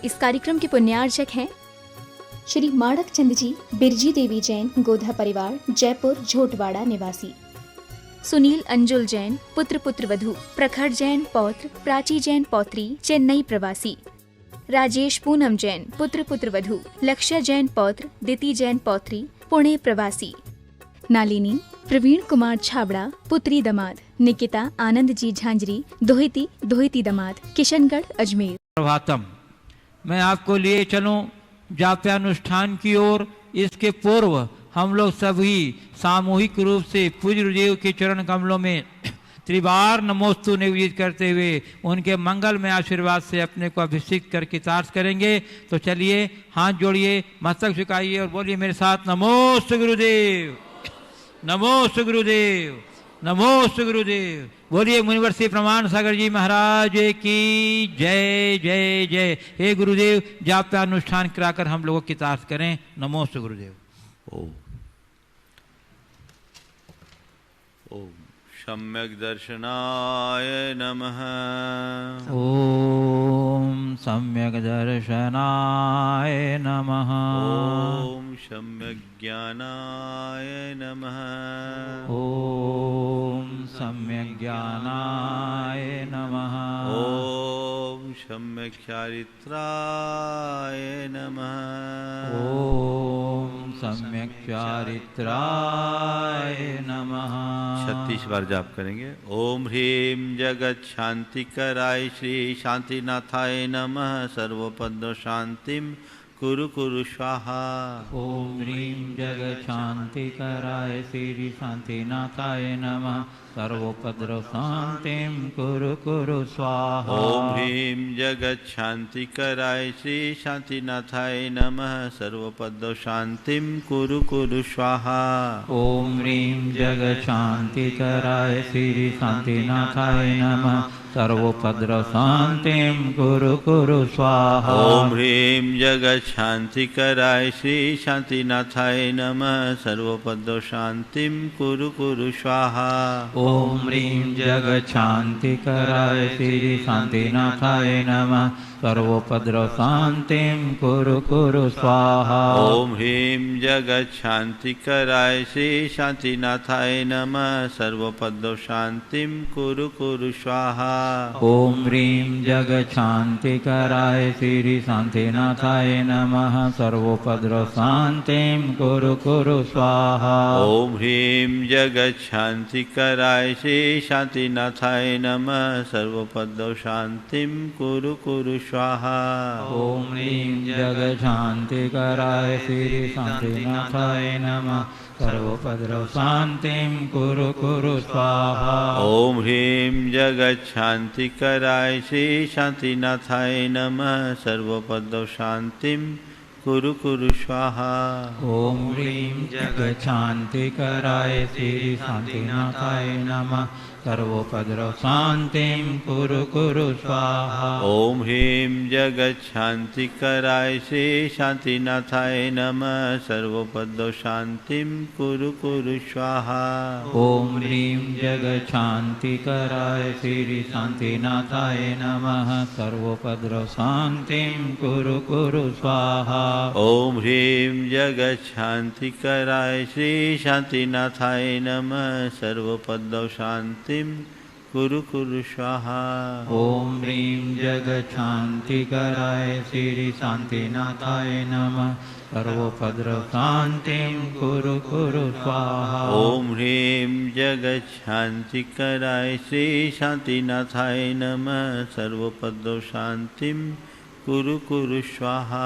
इस कार्यक्रम के पुण्यार्चक हैं श्री माणक चंद जी, बिरजी देवी जैन, गोधा परिवार, जयपुर झोटवाड़ा निवासी। सुनील अंजुल जैन, पुत्र पुत्र वधू, प्रखर जैन पौत्र, प्राची जैन पौत्री, चेन्नई प्रवासी। राजेश पूनम जैन, पुत्र पुत्र वधू, लक्ष्य जैन पौत्र, दिति जैन पौत्री, पुणे प्रवासी। नालिनी प्रवीण कुमार छाबड़ा, पुत्री दमाद। निकिता आनंद जी झांझरी, दोहिती दोहिती दमाद, किशनगढ़ अजमेर। प्रभातम, मैं आपको लिए चलूं जाप्यानुष्ठान की ओर। इसके पूर्व हम लोग सभी सामूहिक रूप से पूज्य गुरुदेव के चरण कमलों में त्रिबार नमोस्तु निवेदित करते हुए उनके मंगल में आशीर्वाद से अपने को अभिषेक कर कृतार्थ करेंगे। तो चलिए हाथ जोड़िए, मस्तक झुकाइए और बोलिए मेरे साथ, नमोस्तु गुरुदेव, नमोस्तु गुरुदेव, नमोस्तु गुरुदेव। बोलिए मुनिवर श्री प्रमाण सागर जी महाराज की जय जय जय। हे गुरुदेव, जाप्यानुष्ठान कराकर हम लोगों की कृतार्थ करें। नमोस्तु गुरुदेव। ओम ओम सम्यक दर्शनाय नमः। ओम सम्यक दर्शनाय नमः। ओम सम्यक ज्ञानाय नमः। ओम सम्यक ज्ञानाय नमः। ओम सम्यक चारित्राय नमः। ओम सम्यक चारित्राय नमः। 36 बार जाप करेंगे। ओम ह्रीं जगत शांति कराय श्री शांतिनाथाय नमः। सर्वपद शांतिम कुरु कुरु स्वाहा। ओम ह्रीं जगत शांति कराय श्री शांतिनाथाय नमः। सर्वोपद्रव शांतिम कुरु कुरु स्वाहा। ओम ह्रीं जगत शांति कराय श्री शांतिनाथाय नमः। सर्वपद शांतिम कुरु कुरु स्वाहा। ओम ह्रीं जगत शांति कराय श्री शांतिनाथाय नमः। सर्वोपद्रव शांतिम कुरु कुरु स्वाहा। ओम ह्रीं जगत शांति कराय श्री शांतिनाथाय नमः। सर्वपद शांतिम कुरु कुरु स्वाहा। ओम ह्रीं जगत शांति कराय श्री शांतिनाथाय नमः। सर्वोपद्रव शांतिम कुरु कुरु स्वाहा। ओम ह्रीं जगत शांति कराय श्री शांतिनाथाय नमः। सर्वपद शांतिम कुरु कुरु स्वाहा। ओम ह्रीं जगत शांति कराय श्री शांतिनाथाय नमः। सर्वोपद्रव शांतिम कुरु कुरु स्वाहा। ओम ह्रीं जगत शांति कराय श्री शांतिनाथाय नमः। सर्वपद शांतिम कुरु कुरु स्वाहा। ओम ह्रीं जगत शांति कराय श्री शांतिनाथाय नमः। सर्वोपद्रव शांतिम कुरु कुरु स्वाहा। ओम ह्रीं जगत शांति कराय श्री शांतिनाथाय नमः। सर्वपद शांतिम कुरु कुरु स्वाहा। ओम ह्रीं जगत शांति कराय श्री शांतिनाथाय नमः। सर्वोपद्रव शांतिम कुरु कुरु स्वाहा। ओम ह्रीं जगत शांति कराय श्री शांतिनाथाय नमः। सर्वपद शांतिम कुरु कुरु स्वाहा। ओम ह्रीं जगत शांति कराय श्री शांतिनाथाय नमः। सर्वोपद्रव शांतिम कुरु कुरु स्वाहा। ओम ह्रीं जगत शांति कराय श्री शांतिनाथाय नमः। सर्वपद शांति कुरु कुरु स्वाहा। ओम ह्रीं जगत शांति कराय श्री शांतिनाथाय नमः। सर्वोपद्रव शांतिम कुरु कुरु स्वाहा। ओम ह्रीं जगत शांति कराय श्री शांतिनाथाय नमः। सर्वपद शांतिम कुरु कुरु स्वाहा।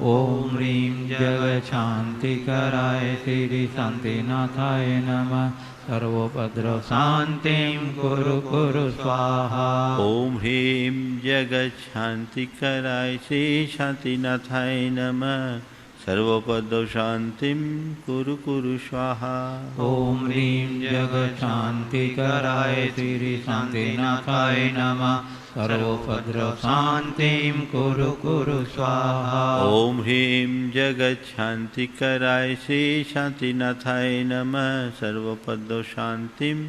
ओम ह्रीं जगत शांति कराय श्री शांतिनाथाय नमः। सर्वोपद्रव शांतिम कुरु कुरु स्वाहा। ओम ह्रीं जगत शांति कराय श्री शांतिनाथाय नमः। सर्वपद शांतिम कुरु कुरु स्वाहा। ओम ह्रीं जगत शांति कराय श्री शांतिनाथाय नमः। सर्वोपद्रव शांतिम कुरु कुरु स्वाहा। ओम ह्रीं जगत शांति कराय श्री शांतिनाथाय नमः। सर्वपद शांतिम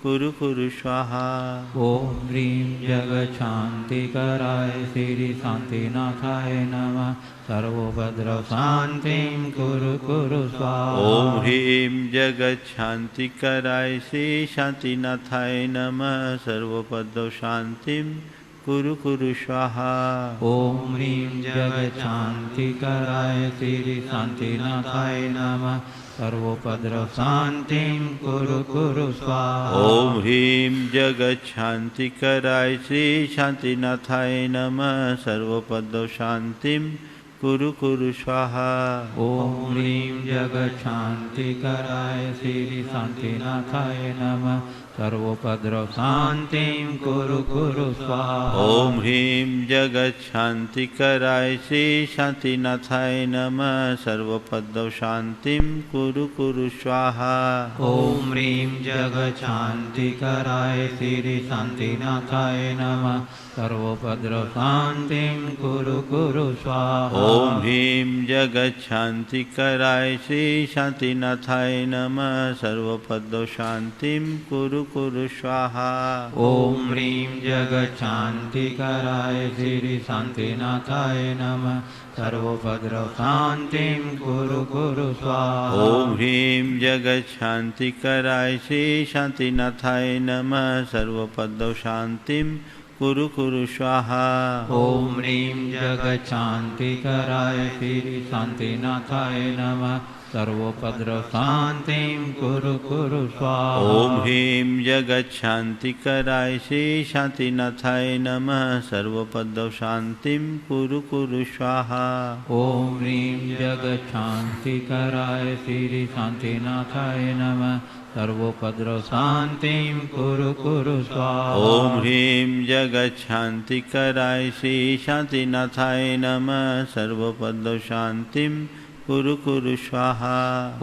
कुरु कुरु स्वाहा। ओम ह्रीं जगच्छान्तिकराय श्री शान्तिनाथाय नमः सर्वोपद्रव शान्तिं कुरु कुरु स्वाहा। ओम ह्रीं जगच्छान्तिकराय श्री शान्तिनाथाय नमः सर्वोपद्रव शान्तिं कुरु कुरु स्वाहा। ओम ह्रीं जगच्छान्तिकराय श्री शान्तिनाथाय नमः सर्वोपद्रव शान्तिं कुरु कुरु स्वाहा। ओम ह्रीं जगच्छान्तिकराय श्री शान्तिनाथाय नमः सर्वोपद्रव शान्तिं कुरु कुरु स्वाहा। ओम ह्रीं जगच्छान्तिकराय श्री शान्तिनाथाय नमः सर्वोपद्रव शान्तिं कुरु कुरु स्वाहा। ओम ह्रीं जगच्छान्तिकराय श्री शान्तिनाथाय नमः सर्वोपद्रव शान्तिं कुरु कुरु स्वाहा। ओम ह्रीं जगच्छान्तिकराय श्री शान्तिनाथाय नमः सर्वोपद्रव शान्तिं कुरु कुरु स्वाहा। ओम ह्रीं जगच्छान्तिकराय श्री शान्तिनाथाय नमः सर्वोपद्रव शान्तिं कुरु कुरु स्वाहा। ओम ह्रीं जगच्छान्तिकराय श्री शान्तिनाथाय नमः सर्वोपद्रव शान्तिं कुरु कुरु स्वाहा। ओम ह्रीं जगच्छान्तिकराय श्री शान्तिनाथाय नमः सर्वोपद्रव शान्तिं कुरु कुरु स्वाहा। ओम ह्रीं जगच्छान्तिकराय श्री शान्तिनाथाय नमः सर्वोपद्रव शान्तिं कुरु कुरु स्वाहा। ओम ह्रीं जगच्छान्तिकराय श्री शान्तिनाथाय नमः सर्वोपद्रव शान्तिं कुरु कुरु स्वाहा। ओम ह्रीं जगच्छान्तिकराय श्री शान्तिनाथाय नमः सर्वोपद्रव शान्तिं कुरु कुरु स्वाहा। ओम ह्रीं जगच्छान्तिकराय श्री शान्तिनाथाय नमः सर्वोपद्रव शान्तिं कुरु कुरु स्वाहा।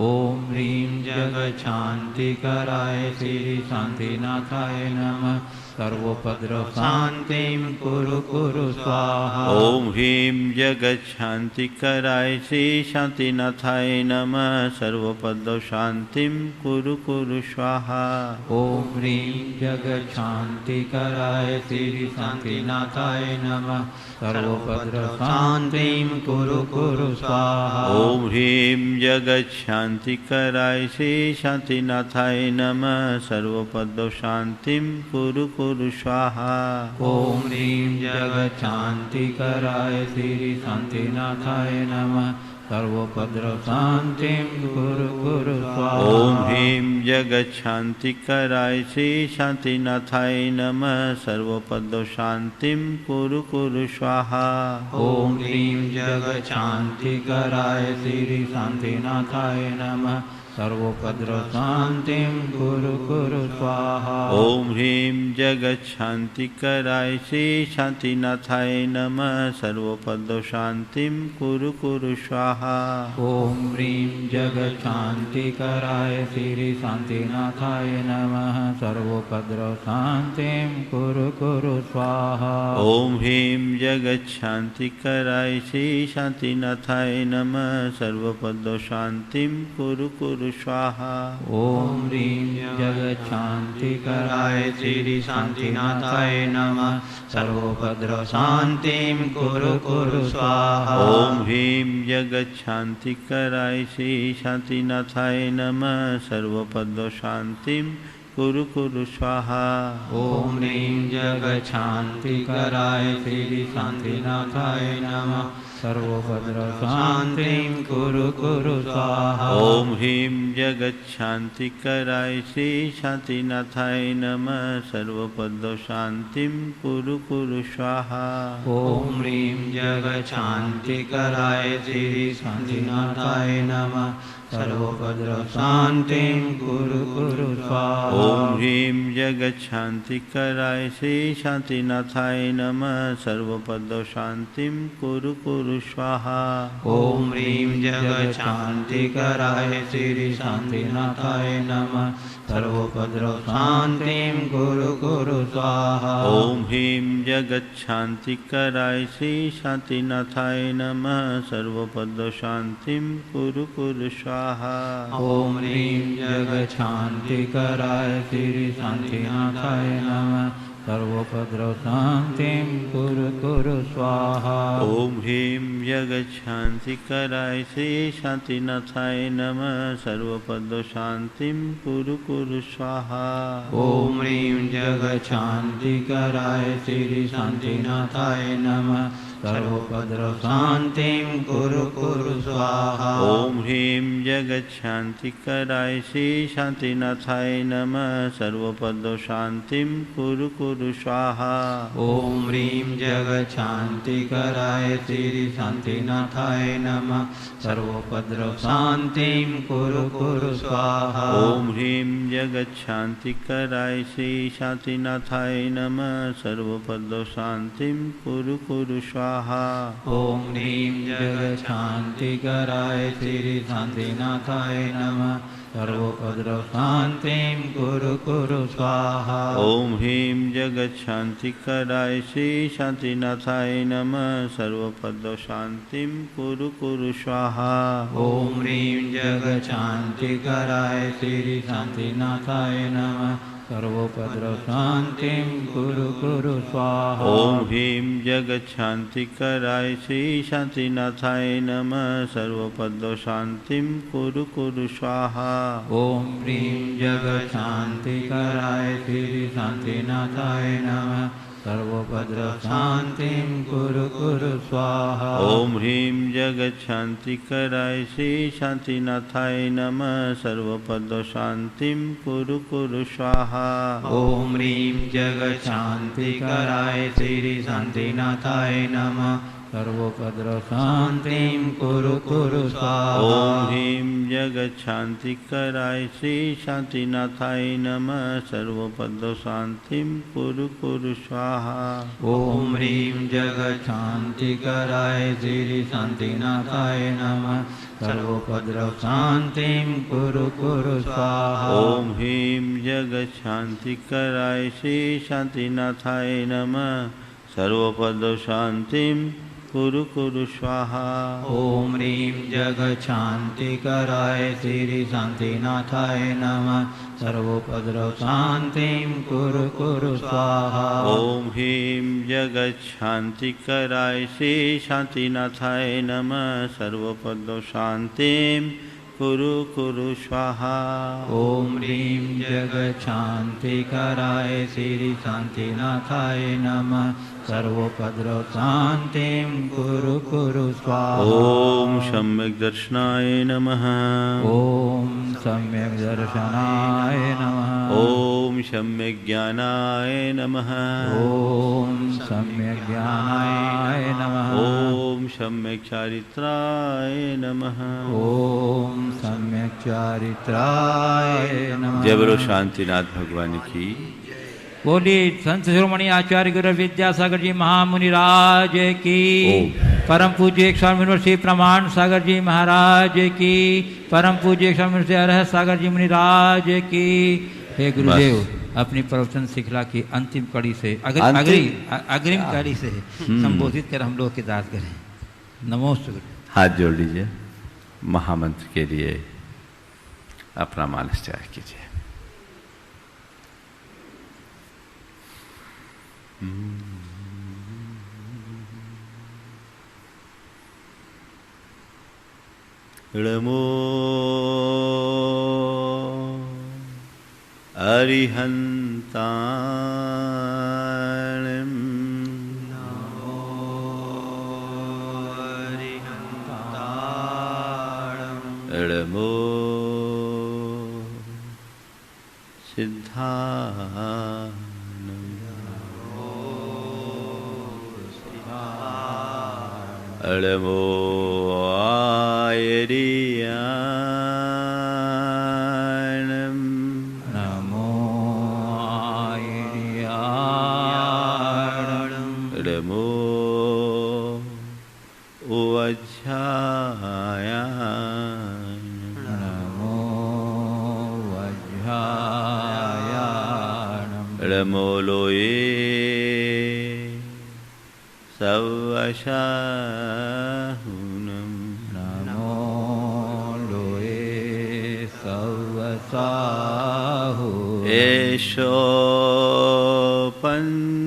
ओम ह्रीं जगच्छान्तिकराय श्री शान्तिनाथाय नमः सर्वोपद्रव शान्तिं कुरु कुरु स्वाहा। ओम ह्रीं जगच्छान्तिकराय श्री शान्तिनाथाय नमः सर्वोपद्रव शान्तिं कुरु कुरु स्वाहा। ओम ह्रीं जगच्छान्तिकराय श्री शान्तिनाथाय नमः सर्वोपद्रव शान्तिं कुरु कुरु स्वाहा। ओम ह्रीं जगच्छान्तिकराय श्री शान्तिनाथाय नमः सर्वोपद्रव शान्तिं कुरु कुरु स्वाहा। ओम ह्रीं जगच्छान्तिकराय श्री शान्तिनाथाय नमः सर्वोपद्रव शान्तिं कुरु कुरु स्वाहा। ओम ह्रीं जगच्छान्तिकराय श्री शान्तिनाथाय नमः सर्वोपद्रव शान्तिं कुरु कुरु स्वाहा। ओम ह्रीं जगच्छान्तिकराय श्री शान्तिनाथाय नमः सर्वोपद्रव शान्तिं कुरु कुरु स्वाहा। ओम ह्रीं जगच्छान्तिकराय श्री शान्तिनाथाय नमः सर्वोपद्रव शान्तिं कुरु कुरु स्वाहा। ओम ह्रीं जगच्छान्तिकराय श्री शान्तिनाथाय नमः सर्वोपद्रव शान्तिं कुरु कुरु स्वाहा। ओम ह्रीं जगच्छान्तिकराय श्री शान्तिनाथाय नमः सर्वोपद्रव शान्तिं कुरु कुरु स्वाहा। ओम ह्रीं जगच्छान्तिकराय श्री शान्तिनाथाय नमः सर्वोपद्रव शान्तिं कुरु कुरु स्वाहा। ओम ह्रीं जगच्छान्तिकराय श्री शान्तिनाथाय नमः सर्वोपद्रव शान्तिं कुरु कुरु स्वाहा। ओम ह्रीं जगच्छान्तिकराय श्री शान्तिनाथाय नमः सर्वोपद्रव शान्तिं कुरु कुरु स्वाहा। ओम ह्रीं जगच्छान्तिकराय श्री शान्तिनाथाय नमः सर्वोपद्रव शान्तिं कुरु कुरु स्वाहा। ओम ह्रीं जगच्छान्तिकराय श्री शान्तिनाथाय नमः सर्वोपद्रव शान्तिं कुरु कुरु स्वाहा। ओम ह्रीं जगच्छान्तिकराय श्री शान्तिनाथाय नमः सर्वोपद्रव शान्तिं कुरु कुरु कुरु स्वाहा। ओम ह्रीं जगत शांतिकराय श्री शांतिनाथाय नमः। सर्वोपद्रव शांतिं कुरु स्वाहा। ओम ह्रीं जगत शांतिकराय श्री शांतिनाथाय नमः। सर्वोपद्रव शांतिं कुरु स्वाहा। ओम ह्रीं जगत शांतिकराय श्री शांतिनाथाय नमः। सर्वोपद्रव शांतिं कुरु स्वाहा। ओम ह्रीं जगत शांतिकराय श्री शांतिनाथाय नमः। सर्वोपद्रव शांतिं कुरु स्वाहा। ओम ह्रीं जगत शांतिकराय श्री शांतिनाथाय नमः। सर्वोपद्रव शांतिं कुरु स्वाहा। ओम ह्रीं जगत शांतिकराय श्री शांतिनाथाय नमः। सर्वोपद्रव शांतिं कुरु स्वाहा। ओम ह्रीं जगत शांतिकराय श्री शांतिनाथाय नमः। सर्वोपद्रव शांतिं कुरु स्वाहा। ओम ह्रीं जगत शांतिकराय श्री शांतिनाथाय नमः। सर्वोपद्रव शांतिं कुरु स्वाहा। ओम ह्रीं जगत शांतिकराय श्री शांतिनाथाय नमः। सर्वोपद्रव शांतिं कुरु स्वाहा। ओम ह्रीं जगत शांतिकराय श्री शांतिनाथाय नमः। सर्वोपद्रव शांतिं कुरु स्वाहा। ओम ह्रीं जगत शांतिकराय श्री शांतिनाथाय नमः। सर्वोपद्रव शांतिं कुरु स्वाहा। ओम ह्रीं जगत शांतिकराय श्री शांतिनाथाय नमः। सर्वोपद्रव शांतिं कुरु स्वाहा। ओम ह्रीं जगत शांतिकराय श्री शांतिनाथाय नमः। सर्वोपद्रव शांतिं कुरु स्वाहा। ओम ह्रीं जगत शांतिकराय श्री शांतिनाथाय नमः। सर्वोपद्रव शांतिं कुरु स्वाहा। ओम ह्रीं जगत शांतिकराय श्री शांतिनाथाय नमः। सर्वोपद्रव शांतिं कुरु स्वाहा। ओम ह्रीं जगत शांतिकराय श्री शांतिनाथाय नमः। सर्वोपद्रव शांतिं कुरु स्वाहा। ओम ह्रीं जगत शांतिकराय श्री शांतिनाथाय नमः। सर्वोपद्रव शांतिं कुरु स्वाहा। ओम ह्रीं जगत शांतिकराय श्री शांतिनाथाय नमः। सर्वोपद्रव शांतिं कुरु स्वाहा। ओम ह्रीं जगत शांतिकराय श्री शांतिनाथाय नमः। सर्वोपद्रव शांतिं कुरु स्वाहा। ओम ह्रीं जगत शांतिकराय श्री शांतिनाथाय नमः। सर्वोपद्रव शांतिं कुरु स्वाहा। ओम ह्रीं जगत शांतिकराय श्री शांतिनाथाय नमः। सर्वोपद्रव शांतिं कुरु स्वाहा। ओम सम्यक् दर्शनाय नमः। ओम सम्यक् दर्शनाय नमः। ओम सम्यक् ज्ञानाय नमः। ओम सम्यक् ज्ञानाय नमः। ओम सम्यक् चारित्राय नमः। ओम सम्यक् चारित्राय नमः। जय बोलो शांतिनाथ भगवान की। बोलिए संत शिरोमणि आचार्य गुरु विद्यासागर जी महामुनि राज की। परम पूज्य स्वामी श्री प्रमाण सागर जी महाराज की। परम पूज्य स्वामी श्री अरहत सागर जी मुनि राज की। हे गुरुदेव, अपनी प्रवचन श्रृंखला की अंतिम कड़ी से अग्रिम कड़ी से संबोधित कर हम लोग के दास करें। नमोस्तु। हाथ जोड़ लीजिए, महामंत्र के लिए अपना मानस त्याग कीजिए। नमो अरिहन्ताणं। नमो सिद्धानम्। नमो आयर्याणम्। नमो आयर्याणम्। नमो वज्रायाणम् नमो वज्रायाणम् नमो लोये सवशाहुनम् नमो लोये सवसाहु एषो पञ्चेणमुयारो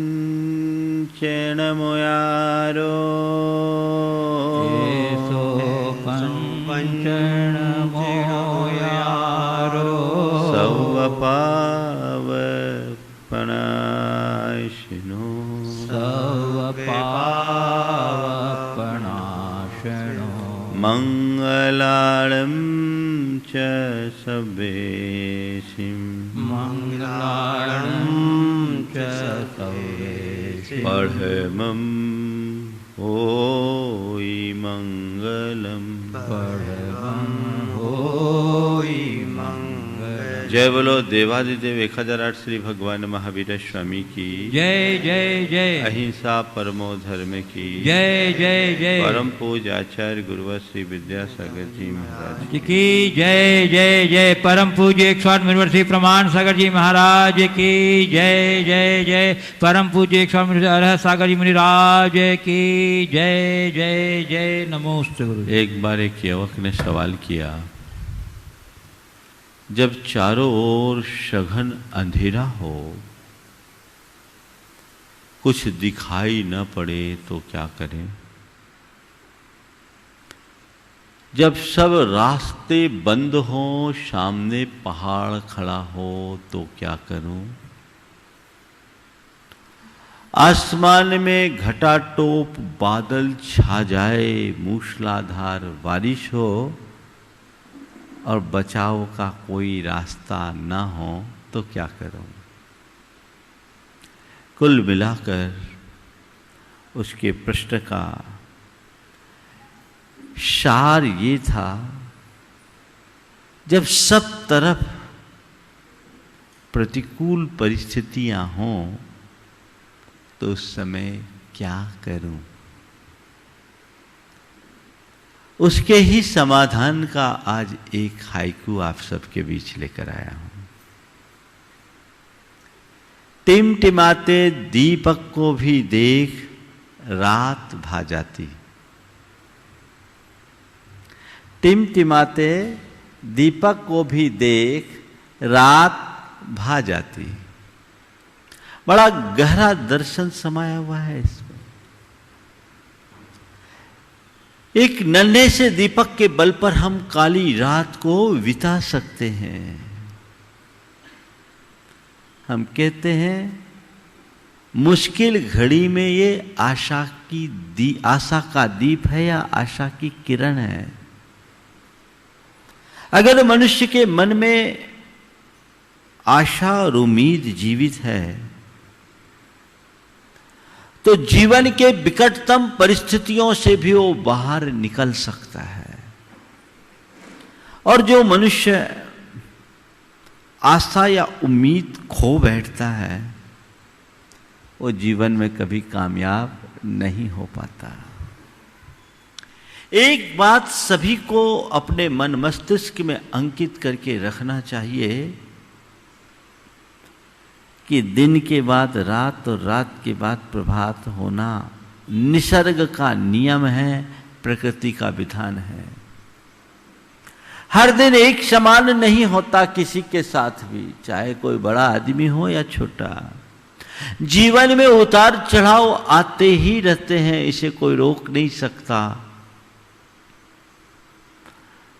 एषो पञ्चेणमुयारो सवपावपनाशिनो सवपावपनाशनो मङ्गलाळं च सवेशिम् मङ्गलाळं च सवेशिम् परमं होयि मङ्गलम् परमं होयि मङ्गलम्। जय बोलो देवादिदेव 1008 श्री भगवान महावीर स्वामी की जय जय जय। अहिंसा परमो धर्म की जय जय जय। परम पूज्य आचार्य गुरुवर श्री विद्यासागर जी महाराज की जय जय जय। परम पूज्य 108 मुनिवर श्री प्रमाण सागर जी महाराज की जय जय जय। परम पूज्य 108 मुनिवर अरहत सागर जी मुनिराज की जय जय जय। नमोस्तु गुरु। एक बार एक युवक ने सवाल किया, जब चारों ओर सघन अंधेरा हो, कुछ दिखाई न पड़े तो क्या करें? जब सब रास्ते बंद हो, सामने पहाड़ खड़ा हो तो क्या करूं? आसमान में घटाटोप बादल छा जाए, मूसलाधार बारिश हो और बचाव का कोई रास्ता न हो तो क्या करूं? कुल मिलाकर उसके प्रश्न का सार ये था, जब सब तरफ प्रतिकूल परिस्थितियां हों तो उस समय क्या करूं? उसके ही समाधान का आज एक हाइकू आप सबके बीच लेकर आया हूं। टिमटिमाते दीपक को भी देख रात भा जाती। टिमटिमाते दीपक को भी देख रात भा जाती। बड़ा गहरा दर्शन समाया हुआ है इसमें। एक नन्हे से दीपक के बल पर हम काली रात को बिता सकते हैं। हम कहते हैं मुश्किल घड़ी में ये आशा का दीप है या आशा की किरण है। अगर मनुष्य के मन में आशा और उम्मीद जीवित है तो जीवन के विकटतम परिस्थितियों से भी वो बाहर निकल सकता है। और जो मनुष्य आशा या उम्मीद खो बैठता है वो जीवन में कभी कामयाब नहीं हो पाता। एक बात सभी को अपने मन मस्तिष्क में अंकित करके रखना चाहिए कि दिन के बाद रात और रात के बाद प्रभात होना निसर्ग का नियम है, प्रकृति का विधान है। हर दिन एक समान नहीं होता किसी के साथ भी, चाहे कोई बड़ा आदमी हो या छोटा। जीवन में उतार चढ़ाव आते ही रहते हैं, इसे कोई रोक नहीं सकता।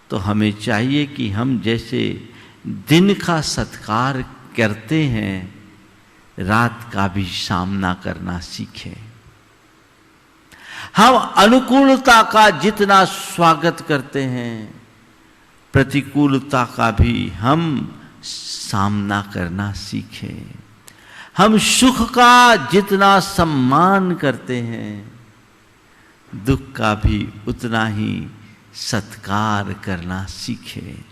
तो हमें चाहिए कि हम जैसे दिन का सत्कार करते हैं, रात का भी सामना करना सीखें। हम अनुकूलता का जितना स्वागत करते हैं, प्रतिकूलता का भी हम सामना करना सीखें। हम सुख का जितना सम्मान करते हैं, दुख का भी उतना ही सत्कार करना सीखें।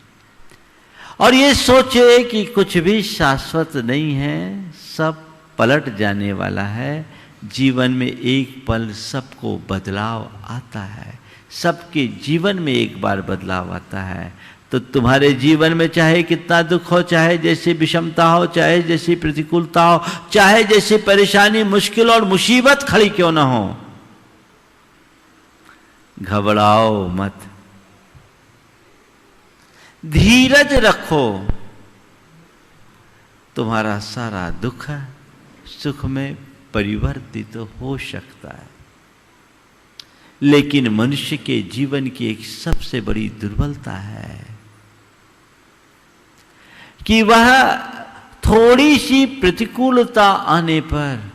और ये सोचे कि कुछ भी शाश्वत नहीं है, सब पलट जाने वाला है, जीवन में एक पल सबको बदलाव आता है, सबके जीवन में एक बार बदलाव आता है। तो तुम्हारे जीवन में चाहे कितना दुख हो, चाहे जैसी विषमता हो, चाहे जैसी प्रतिकूलता हो, चाहे जैसी परेशानी, मुश्किल और मुसीबत खड़ी क्यों ना हो, घबराओ मत, धीरज रखो। तुम्हारा सारा दुख सुख में परिवर्तित हो सकता है। लेकिन मनुष्य के जीवन की एक सबसे बड़ी दुर्बलता है कि वह थोड़ी सी प्रतिकूलता आने पर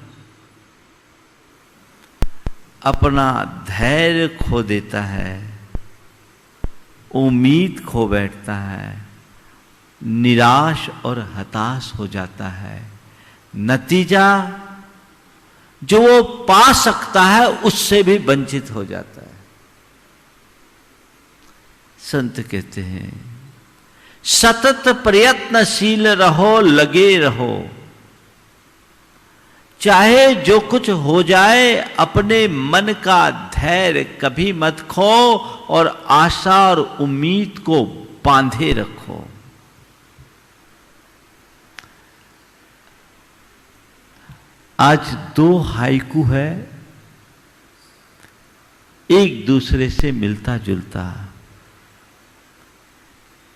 अपना धैर्य खो देता है, उम्मीद खो बैठता है, निराश और हताश हो जाता है। नतीजा जो वो पा सकता है उससे भी वंचित हो जाता है। संत कहते हैं सतत प्रयत्नशील रहो, लगे रहो, चाहे जो कुछ हो जाए अपने मन का धैर्य कभी मत खो और आशा और उम्मीद को बांधे रखो। आज दो हाइकू है, एक दूसरे से मिलता जुलता।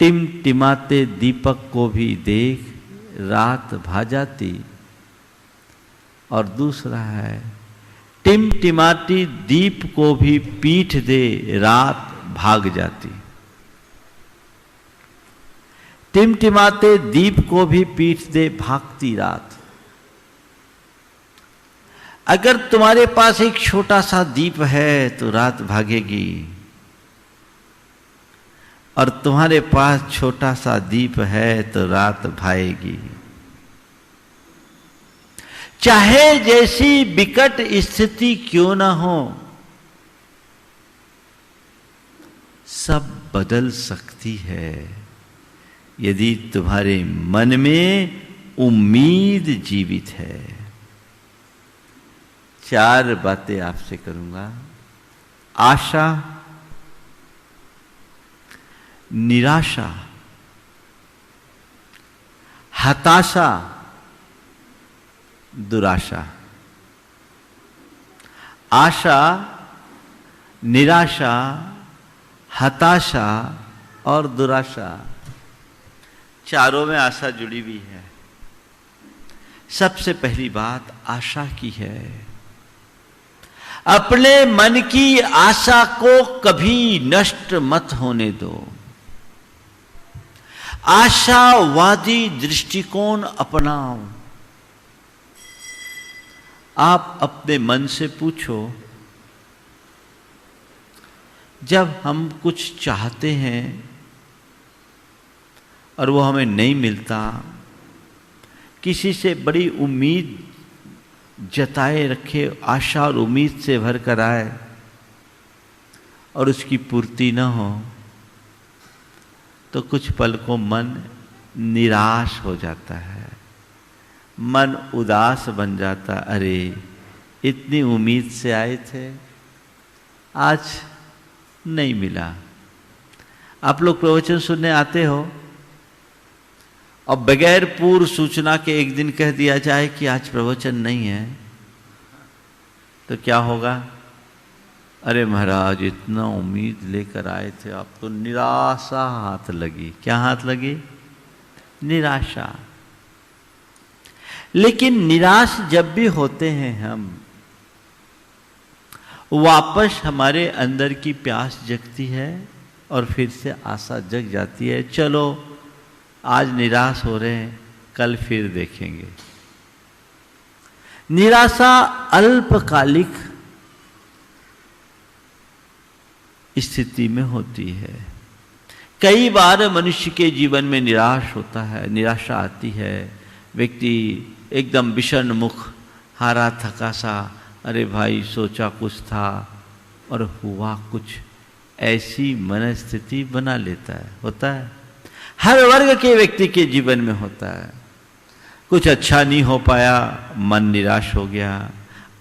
टिमटिमाते दीपक को भी देख रात भा जाती, और दूसरा है टिमटिमाती दीप को भी पीठ दे रात भाग जाती। टिमटिमाते दीप को भी पीठ दे भागती रात। अगर तुम्हारे पास एक छोटा सा दीप है तो रात भागेगी, और तुम्हारे पास छोटा सा दीप है तो रात भाएगी। चाहे जैसी विकट स्थिति क्यों ना हो, सब बदल सकती है यदि तुम्हारे मन में उम्मीद जीवित है। चार बातें आपसे करूंगा। आशा, निराशा, हताशा, दुराशा। आशा, निराशा, हताशा और दुराशा, चारों में आशा जुड़ी हुई है। सबसे पहली बात आशा की है। अपने मन की आशा को कभी नष्ट मत होने दो। आशावादी दृष्टिकोण अपनाओ। आप अपने मन से पूछो, जब हम कुछ चाहते हैं और वो हमें नहीं मिलता, किसी से बड़ी उम्मीद जताए रखे, आशा और उम्मीद से भर कर आए और उसकी पूर्ति न हो, तो कुछ पल को मन निराश हो जाता है, मन उदास बन जाता। अरे इतनी उम्मीद से आए थे, आज नहीं मिला। आप लोग प्रवचन सुनने आते हो और बगैर पूर्व सूचना के एक दिन कह दिया जाए कि आज प्रवचन नहीं है, तो क्या होगा? अरे महाराज इतना उम्मीद लेकर आए थे, आप तो निराशा हाथ लगी। क्या हाथ लगी? निराशा। लेकिन निराश जब भी होते हैं हम, वापस हमारे अंदर की प्यास जगती है और फिर से आशा जग जाती है। चलो आज निराश हो रहे हैं, कल फिर देखेंगे। निराशा अल्पकालिक स्थिति में होती है। कई बार मनुष्य के जीवन में निराश होता है, निराशा आती है, व्यक्ति एकदम विषण मुख, हारा थका सा, अरे भाई सोचा कुछ था और हुआ कुछ, ऐसी मनस्थिति बना लेता है। होता है, हर वर्ग के व्यक्ति के जीवन में होता है। कुछ अच्छा नहीं हो पाया, मन निराश हो गया।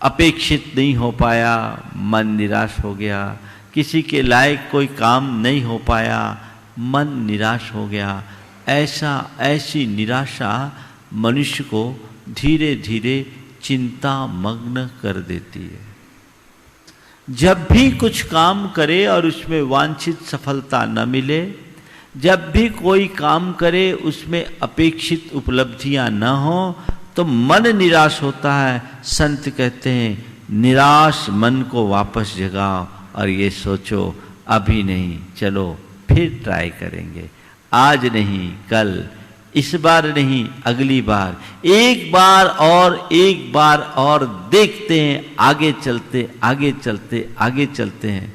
अपेक्षित नहीं हो पाया, मन निराश हो गया। किसी के लायक कोई काम नहीं हो पाया, मन निराश हो गया। ऐसी निराशा मनुष्य को धीरे धीरे चिंता मग्न कर देती है। जब भी कुछ काम करे और उसमें वांछित सफलता न मिले, जब भी कोई काम करे उसमें अपेक्षित उपलब्धियां न हो, तो मन निराश होता है। संत कहते हैं निराश मन को वापस जगाओ और ये सोचो अभी नहीं, चलो फिर ट्राई करेंगे, आज नहीं कल, इस बार नहीं अगली बार, एक बार और देखते हैं, आगे चलते हैं,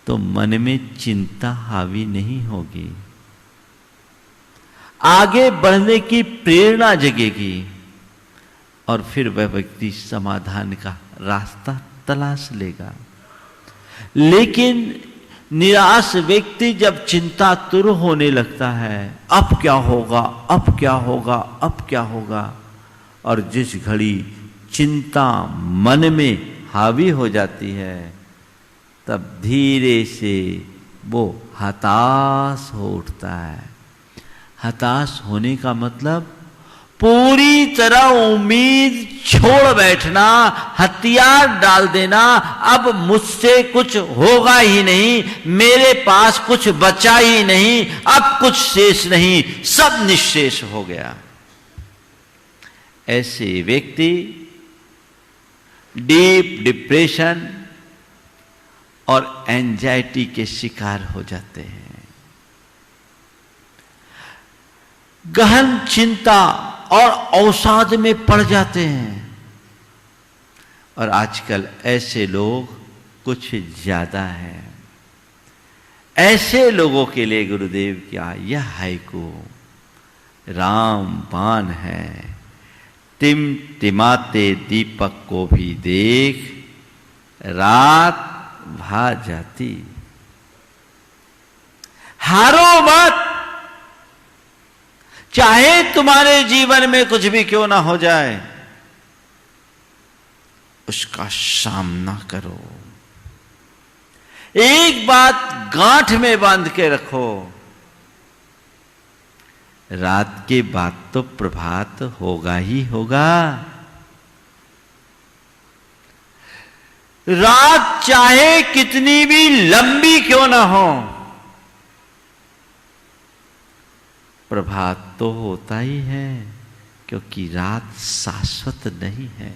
तो मन में चिंता हावी नहीं होगी, आगे बढ़ने की प्रेरणा जगेगी और फिर वह व्यक्ति समाधान का रास्ता तलाश लेगा। लेकिन निराश व्यक्ति जब चिंतातुर होने लगता है, अब क्या होगा, और जिस घड़ी चिंता मन में हावी हो जाती है, तब धीरे से वो हताश हो उठता है। हताश होने का मतलब पूरी तरह उम्मीद छोड़ बैठना, हथियार डाल देना, अब मुझसे कुछ होगा ही नहीं, मेरे पास कुछ बचा ही नहीं, अब कुछ शेष नहीं, सब निश्शेष हो गया। ऐसे व्यक्ति डीप डिप्रेशन और एंजाइटी के शिकार हो जाते हैं। गहन चिंता और अवसाद में पड़ जाते हैं। और आजकल ऐसे लोग कुछ ज्यादा हैं। ऐसे लोगों के लिए गुरुदेव क्या यह हाइकू रामबाण है। टिमटिमाते दीपक को भी देख, रात भा जाती। हारो मत, चाहे तुम्हारे जीवन में कुछ भी क्यों ना हो जाए, उसका सामना करो। एक बात गांठ में बांध के रखो, रात के बाद तो प्रभात होगा ही होगा। रात चाहे कितनी भी लंबी क्यों ना हो, प्रभात तो होता ही है, क्योंकि रात शाश्वत नहीं है।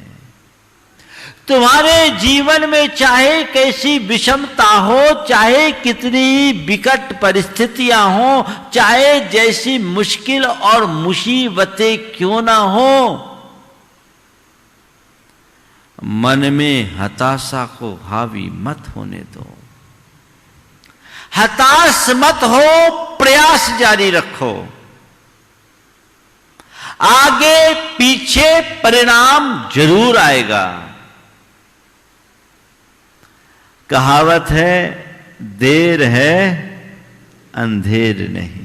तुम्हारे जीवन में चाहे कैसी विषमता हो, चाहे कितनी विकट परिस्थितियां हो, चाहे जैसी मुश्किल और मुसीबतें क्यों ना हो, मन में हताशा को हावी मत होने दो। हताश मत हो, प्रयास जारी रखो। आगे पीछे परिणाम जरूर आएगा। कहावत है, देर है अंधेर नहीं।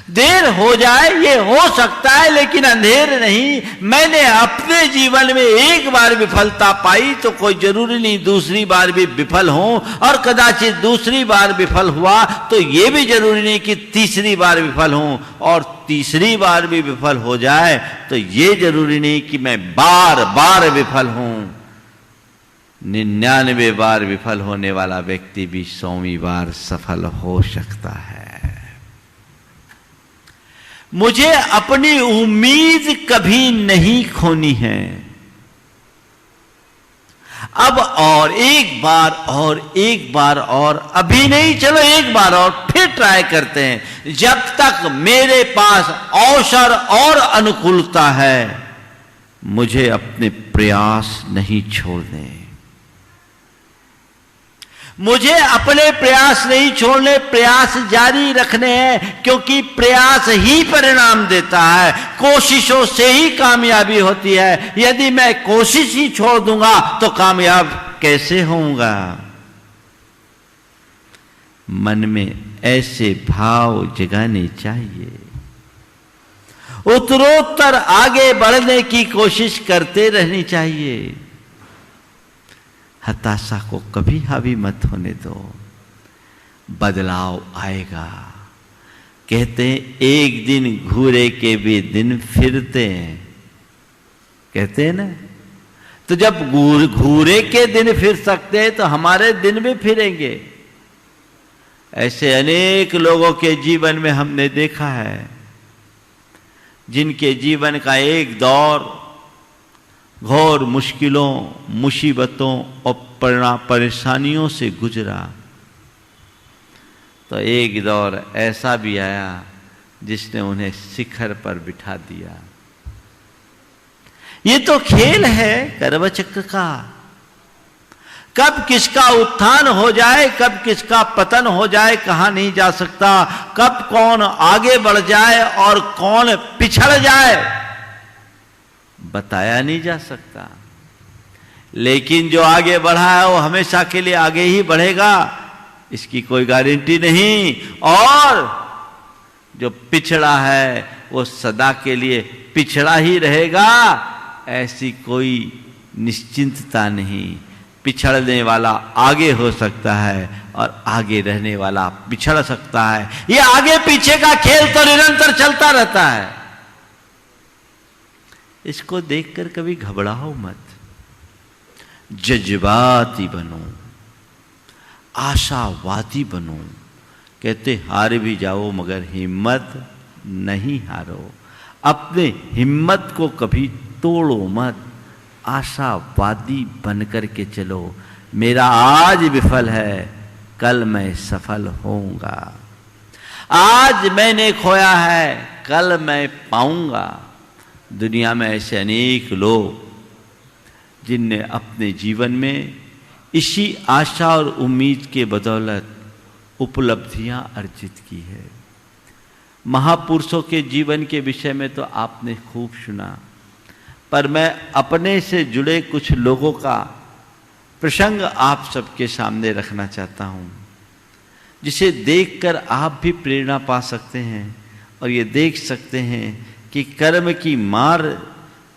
देर हो जाए ये हो सकता है, लेकिन अंधेर नहीं। मैंने अपने जीवन में एक बार विफलता पाई तो कोई जरूरी नहीं दूसरी बार भी विफल हो, और कदाचित दूसरी बार विफल हुआ तो ये भी जरूरी नहीं कि तीसरी बार विफल हो, और तीसरी बार भी विफल हो जाए तो ये जरूरी नहीं कि मैं बार बार विफल हूं। 99 बार विफल होने वाला व्यक्ति भी 100वीं बार सफल हो सकता है। मुझे अपनी उम्मीद कभी नहीं खोनी है। अब और एक बार और अभी नहीं, चलो एक बार और फिर ट्राई करते हैं। जब तक मेरे पास अवसर और अनुकूलता है, मुझे अपने प्रयास नहीं छोड़ने। मुझे अपने प्रयास नहीं छोड़ने, प्रयास जारी रखने हैं, क्योंकि प्रयास ही परिणाम देता है। कोशिशों से ही कामयाबी होती है। यदि मैं कोशिश ही छोड़ दूंगा तो कामयाब कैसे होऊंगा। मन में ऐसे भाव जगाने चाहिए। उत्तरोत्तर आगे बढ़ने की कोशिश करते रहनी चाहिए। हताशा को कभी हावी मत होने दो, बदलाव आएगा। कहते हैं एक दिन घूरे के भी दिन फिरते हैं, कहते हैं ना। तो जब घूरे के दिन फिर सकते हैं तो हमारे दिन भी फिरेंगे। ऐसे अनेक लोगों के जीवन में हमने देखा है, जिनके जीवन का एक दौर घोर मुश्किलों, मुसीबतों और परेशानियों से गुजरा, तो एक दौर ऐसा भी आया जिसने उन्हें शिखर पर बिठा दिया। ये तो खेल है कर्मचक्र का। कब किसका उत्थान हो जाए, कब किसका पतन हो जाए, कहा नहीं जा सकता। कब कौन आगे बढ़ जाए और कौन पिछड़ जाए, बताया नहीं जा सकता। लेकिन जो आगे बढ़ा है वो हमेशा के लिए आगे ही बढ़ेगा, इसकी कोई गारंटी नहीं। और जो पिछड़ा है वो सदा के लिए पिछड़ा ही रहेगा, ऐसी कोई निश्चिंतता नहीं। पिछड़ने वाला आगे हो सकता है और आगे रहने वाला पिछड़ सकता है। ये आगे पीछे का खेल तो निरंतर चलता रहता है। इसको देखकर कभी घबराओ मत, जज्बाती बनो, आशावादी बनो। कहते हार भी जाओ मगर हिम्मत नहीं हारो। अपने हिम्मत को कभी तोड़ो मत, आशावादी बनकर के चलो। मेरा आज विफल है, कल मैं सफल होऊंगा। आज मैंने खोया है, कल मैं पाऊंगा। दुनिया में ऐसे अनेक लोग जिनने अपने जीवन में इसी आशा और उम्मीद के बदौलत उपलब्धियां अर्जित की है। महापुरुषों के जीवन के विषय में तो आपने खूब सुना, पर मैं अपने से जुड़े कुछ लोगों का प्रसंग आप सबके सामने रखना चाहता हूं, जिसे देखकर आप भी प्रेरणा पा सकते हैं और ये देख सकते हैं कि कर्म की मार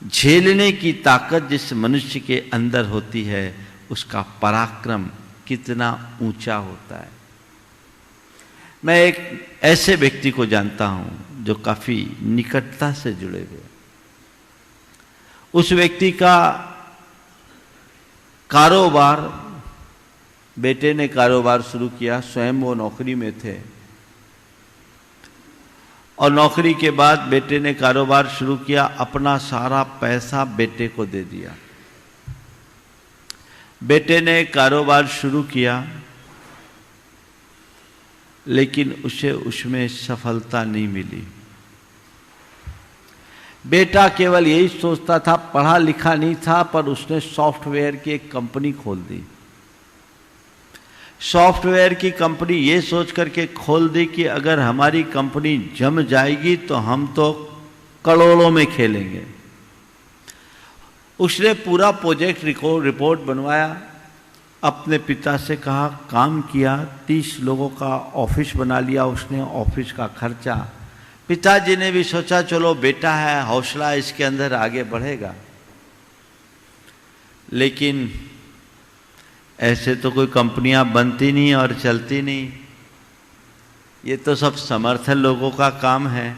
झेलने की ताकत जिस मनुष्य के अंदर होती है, उसका पराक्रम कितना ऊंचा होता है। मैं एक ऐसे व्यक्ति को जानता हूं जो काफी निकटता से जुड़े हुए। उस व्यक्ति का कारोबार, बेटे ने कारोबार शुरू किया। स्वयं वो नौकरी में थे और नौकरी के बाद बेटे ने कारोबार शुरू किया। अपना सारा पैसा बेटे को दे दिया। बेटे ने कारोबार शुरू किया, लेकिन उसे उसमें सफलता नहीं मिली। बेटा केवल यही सोचता था, पढ़ा लिखा नहीं था, पर उसने सॉफ्टवेयर की एक कंपनी खोल दी। सॉफ्टवेयर की कंपनी ये सोच करके खोल दी कि अगर हमारी कंपनी जम जाएगी तो हम तो करोड़ों में खेलेंगे। उसने पूरा प्रोजेक्ट रिपोर्ट बनवाया, अपने पिता से कहा, काम किया। 30 लोगों का ऑफिस बना लिया उसने, ऑफिस का खर्चा। पिताजी ने भी सोचा चलो बेटा है, हौसला इसके अंदर आगे बढ़ेगा। लेकिन ऐसे तो कोई कंपनियां बनती नहीं और चलती नहीं, ये तो सब समर्थ लोगों का काम है।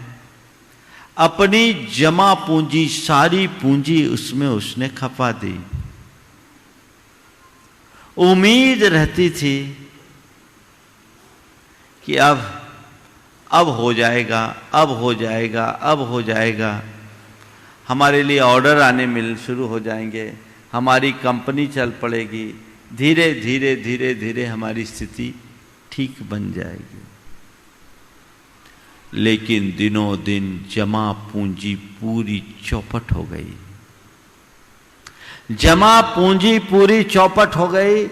अपनी जमा पूंजी, सारी पूंजी उसमें उसने खपा दी। उम्मीद रहती थी कि अब हो जाएगा, अब हो जाएगा, अब हो जाएगा, हमारे लिए ऑर्डर आने शुरू हो जाएंगे, हमारी कंपनी चल पड़ेगी, धीरे धीरे धीरे धीरे हमारी स्थिति ठीक बन जाएगी। लेकिन दिनों दिन जमा पूंजी पूरी चौपट हो गई। जमा पूंजी पूरी चौपट हो गई,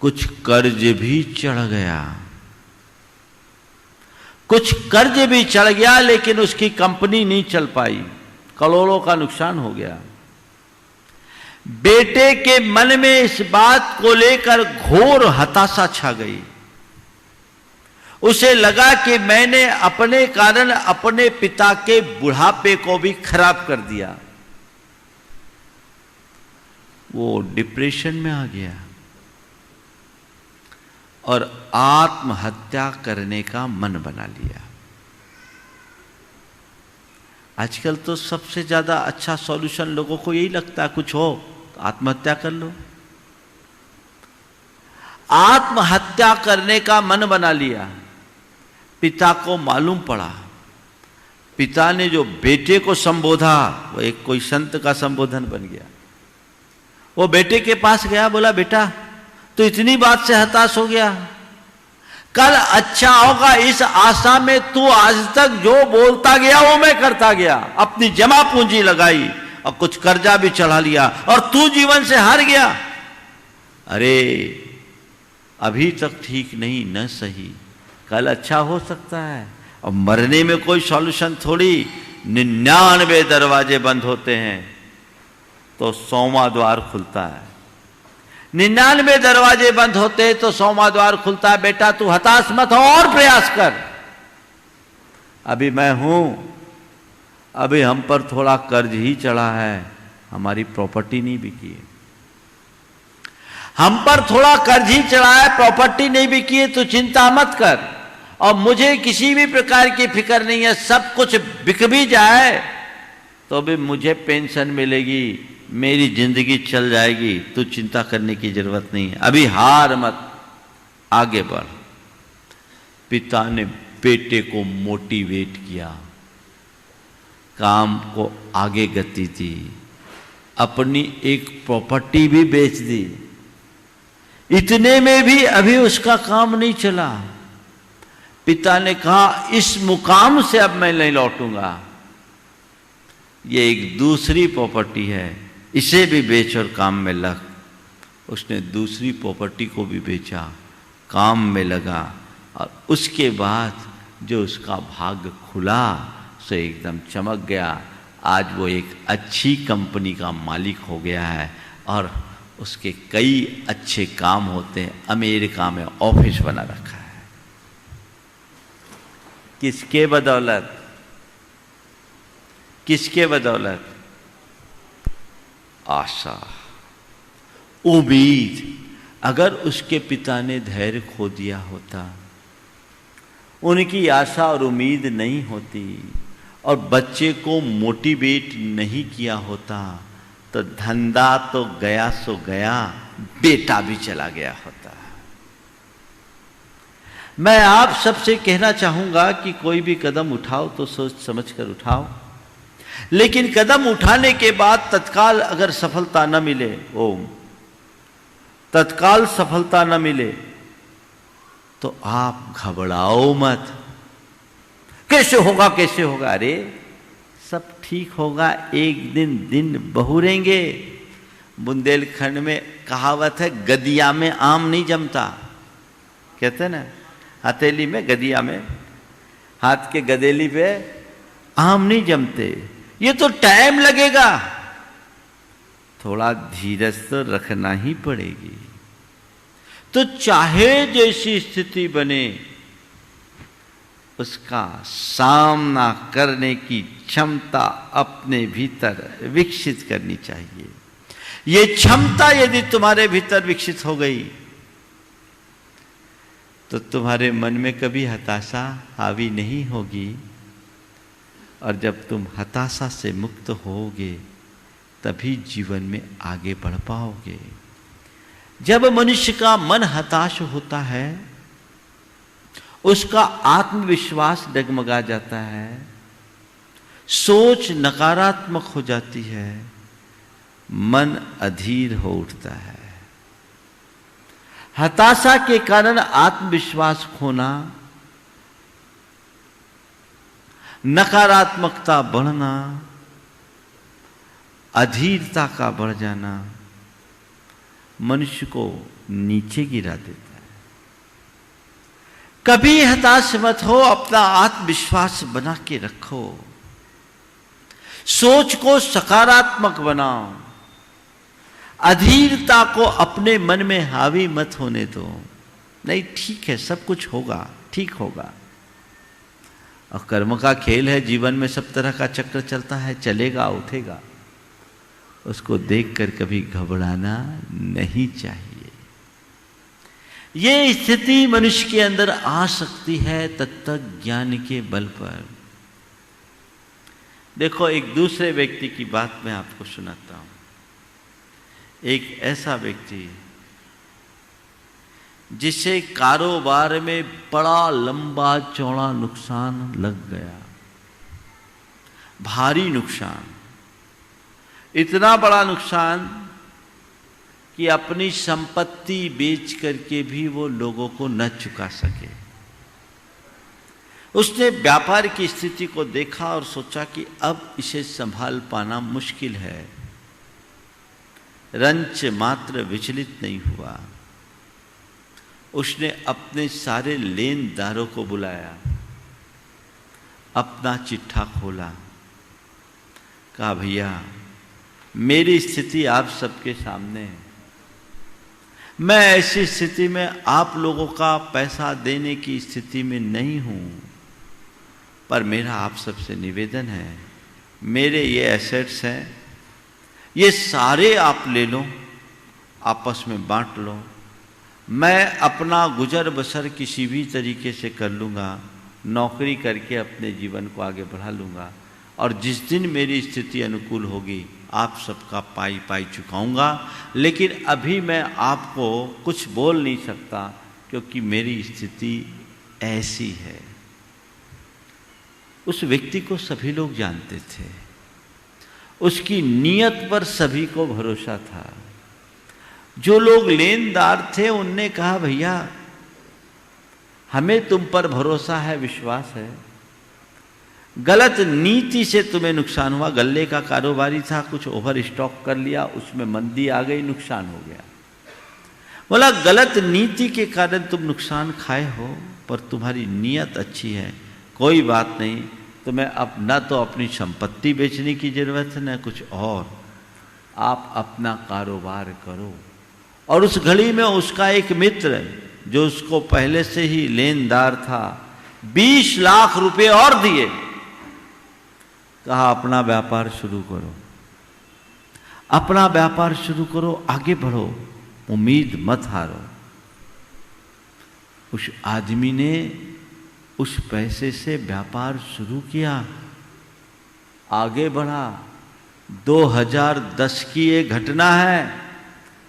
कुछ कर्ज भी चढ़ गया। कुछ कर्ज भी चढ़ गया, लेकिन उसकी कंपनी नहीं चल पाई, करोड़ों का नुकसान हो गया। बेटे के मन में इस बात को लेकर घोर हताशा छा गई। उसे लगा कि मैंने अपने कारण अपने पिता के बुढ़ापे को भी खराब कर दिया। वो डिप्रेशन में आ गया और आत्महत्या करने का मन बना लिया। आजकल तो सबसे ज्यादा अच्छा सॉल्यूशन लोगों को यही लगता है, कुछ हो तो आत्महत्या कर लो। आत्महत्या करने का मन बना लिया। पिता को मालूम पड़ा, पिता ने जो बेटे को संबोधा वो एक कोई संत का संबोधन बन गया। वो बेटे के पास गया, बोला बेटा तो इतनी बात से हताश हो गया, कल अच्छा होगा इस आशा में तू आज तक जो बोलता गया वो मैं करता गया, अपनी जमा पूंजी लगाई और कुछ कर्जा भी चढ़ा लिया और तू जीवन से हार गया। अरे अभी तक ठीक नहीं, न सही, कल अच्छा हो सकता है। और मरने में कोई सॉल्यूशन थोड़ी, 99 दरवाजे बंद होते हैं तो 100वां द्वार खुलता है। 99 दरवाजे बंद होते हैं तो 100वां द्वार खुलता है। बेटा तू हताश मत हो और प्रयास कर। अभी मैं हूं, अभी हम पर थोड़ा कर्ज ही चढ़ा है, हमारी प्रॉपर्टी नहीं बिकी है। हम पर थोड़ा कर्ज ही चढ़ा है, प्रॉपर्टी नहीं बिकी है, तो चिंता मत कर। और मुझे किसी भी प्रकार की फिक्र नहीं है, सब कुछ बिक भी जाए तो भी मुझे पेंशन मिलेगी, मेरी जिंदगी चल जाएगी, तू चिंता करने की जरूरत नहीं है, अभी हार मत, आगे बढ़। पिता ने बेटे को मोटिवेट किया, काम को आगे गति दी, अपनी एक प्रॉपर्टी भी बेच दी। इतने में भी अभी उसका काम नहीं चला। पिता ने कहा इस मुकाम से अब मैं नहीं लौटूंगा, ये एक दूसरी प्रॉपर्टी है, इसे भी बेच और काम में लग। उसने दूसरी प्रॉपर्टी को भी बेचा, काम में लगा, और उसके बाद जो उसका भाग्य खुला सो एकदम चमक गया। आज वो एक अच्छी कंपनी का मालिक हो गया है और उसके कई अच्छे काम होते हैं। अमेरिका में ऑफिस बना रखा है। किसके बदौलत? किसके बदौलत? आशा, उम्मीद। अगर उसके पिता ने धैर्य खो दिया होता, उनकी आशा और उम्मीद नहीं होती और बच्चे को मोटिवेट नहीं किया होता तो धंधा तो गया सो गया, बेटा भी चला गया होता। मैं आप सबसे कहना चाहूंगा कि कोई भी कदम उठाओ तो सोच समझ कर उठाओ, लेकिन कदम उठाने के बाद तत्काल अगर सफलता न मिले, तत्काल सफलता न मिले तो आप घबराओ मत। कैसे होगा कैसे होगा? अरे सब ठीक होगा, एक दिन दिन बहुरेंगे। बुंदेलखंड में कहावत है, गदिया में आम नहीं जमता। कहते ना, हथेली में, गदिया में, हाथ के गदेली पे आम नहीं जमते। ये तो टाइम लगेगा, थोड़ा धीरज तो रखना ही पड़ेगी। तो चाहे जैसी स्थिति बने, उसका सामना करने की क्षमता अपने भीतर विकसित करनी चाहिए। ये क्षमता यदि तुम्हारे भीतर विकसित हो गई तो तुम्हारे मन में कभी हताशा हावी नहीं होगी, और जब तुम हताशा से मुक्त होगे तभी जीवन में आगे बढ़ पाओगे। जब मनुष्य का मन हताश होता है, उसका आत्मविश्वास डगमगा जाता है, सोच नकारात्मक हो जाती है, मन अधीर हो उठता है। हताशा के कारण आत्मविश्वास खोना, नकारात्मकता बढ़ना, अधीरता का बढ़ जाना मनुष्य को नीचे गिरा देता है। कभी हताश मत हो, अपना आत्मविश्वास बना के रखो, सोच को सकारात्मक बनाओ, अधीरता को अपने मन में हावी मत होने दो। नहीं, ठीक है, सब कुछ होगा, ठीक होगा। और कर्म का खेल है, जीवन में सब तरह का चक्र चलता है, चलेगा उठेगा, उसको देखकर कभी घबराना नहीं चाहिए। ये स्थिति मनुष्य के अंदर आ सकती है तत्व ज्ञान के बल पर। देखो, एक दूसरे व्यक्ति की बात मैं आपको सुनाता हूं। एक ऐसा व्यक्ति जिसे कारोबार में बड़ा लंबा चौड़ा नुकसान लग गया, भारी नुकसान, इतना बड़ा नुकसान कि अपनी संपत्ति बेच करके भी वो लोगों को न चुका सके। उसने व्यापार की स्थिति को देखा और सोचा कि अब इसे संभाल पाना मुश्किल है। रंच मात्र विचलित नहीं हुआ। उसने अपने सारे लेनदारों को बुलाया, अपना चिट्ठा खोला, कहा भैया मेरी स्थिति आप सबके सामने है। मैं ऐसी स्थिति में आप लोगों का पैसा देने की स्थिति में नहीं हूं, पर मेरा आप सबसे निवेदन है, मेरे ये एसेट्स हैं, ये सारे आप ले लो, आपस में बांट लो। मैं अपना गुजर बसर किसी भी तरीके से कर लूँगा, नौकरी करके अपने जीवन को आगे बढ़ा लूँगा, और जिस दिन मेरी स्थिति अनुकूल होगी आप सबका पाई पाई चुकाऊँगा। लेकिन अभी मैं आपको कुछ बोल नहीं सकता क्योंकि मेरी स्थिति ऐसी है। उस व्यक्ति को सभी लोग जानते थे, उसकी नीयत पर सभी को भरोसा था। जो लोग लेनदार थे उनने कहा भैया हमें तुम पर भरोसा है, विश्वास है, गलत नीति से तुम्हें नुकसान हुआ। गल्ले का कारोबारी था, कुछ ओवर स्टॉक कर लिया, उसमें मंदी आ गई, नुकसान हो गया। बोला गलत नीति के कारण तुम नुकसान खाए हो, पर तुम्हारी नीयत अच्छी है, कोई बात नहीं, तुम्हें अब न तो अपनी संपत्ति बेचने की जरूरत है न कुछ और, आप अपना कारोबार करो। और उस घड़ी में उसका एक मित्र जो उसको पहले से ही लेनदार था, 20 लाख रुपए और दिए, कहा अपना व्यापार शुरू करो, अपना व्यापार शुरू करो, आगे बढ़ो, उम्मीद मत हारो। उस आदमी ने उस पैसे से व्यापार शुरू किया, आगे बढ़ा। 2010 की ये घटना है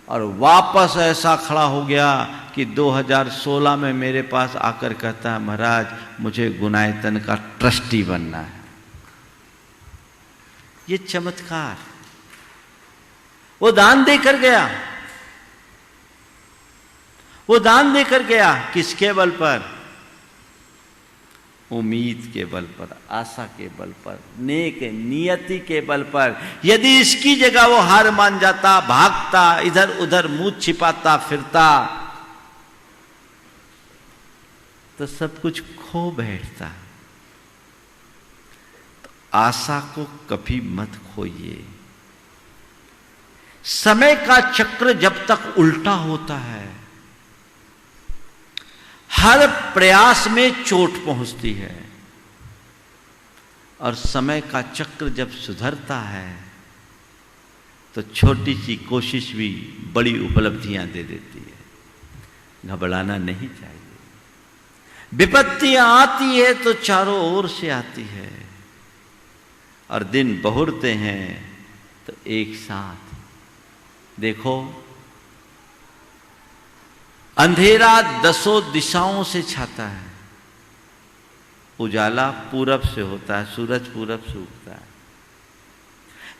और वापस ऐसा खड़ा हो गया कि 2016 में मेरे पास आकर कहता है महाराज मुझे गुनायतन का ट्रस्टी बनना है। ये चमत्कार, वो दान देकर गया, वो दान देकर गया, किसके बल पर? उम्मीद के बल पर, आशा के बल पर, नेक नियति के बल पर। यदि इसकी जगह वो हार मान जाता, भागता, इधर उधर मुंह छिपाता फिरता, तो सब कुछ खो बैठता। तो आशा को कभी मत खोइए। समय का चक्र जब तक उल्टा होता है, हर प्रयास में चोट पहुंचती है, और समय का चक्र जब सुधरता है तो छोटी सी कोशिश भी बड़ी उपलब्धियां दे देती है। घबराना नहीं चाहिए। विपत्तियां आती है तो चारों ओर से आती है, और दिन बहुरते हैं तो एक साथ। देखो, अंधेरा 10 दिशाओं से छाता है, उजाला पूरब से होता है, सूरज पूरब से उगता है।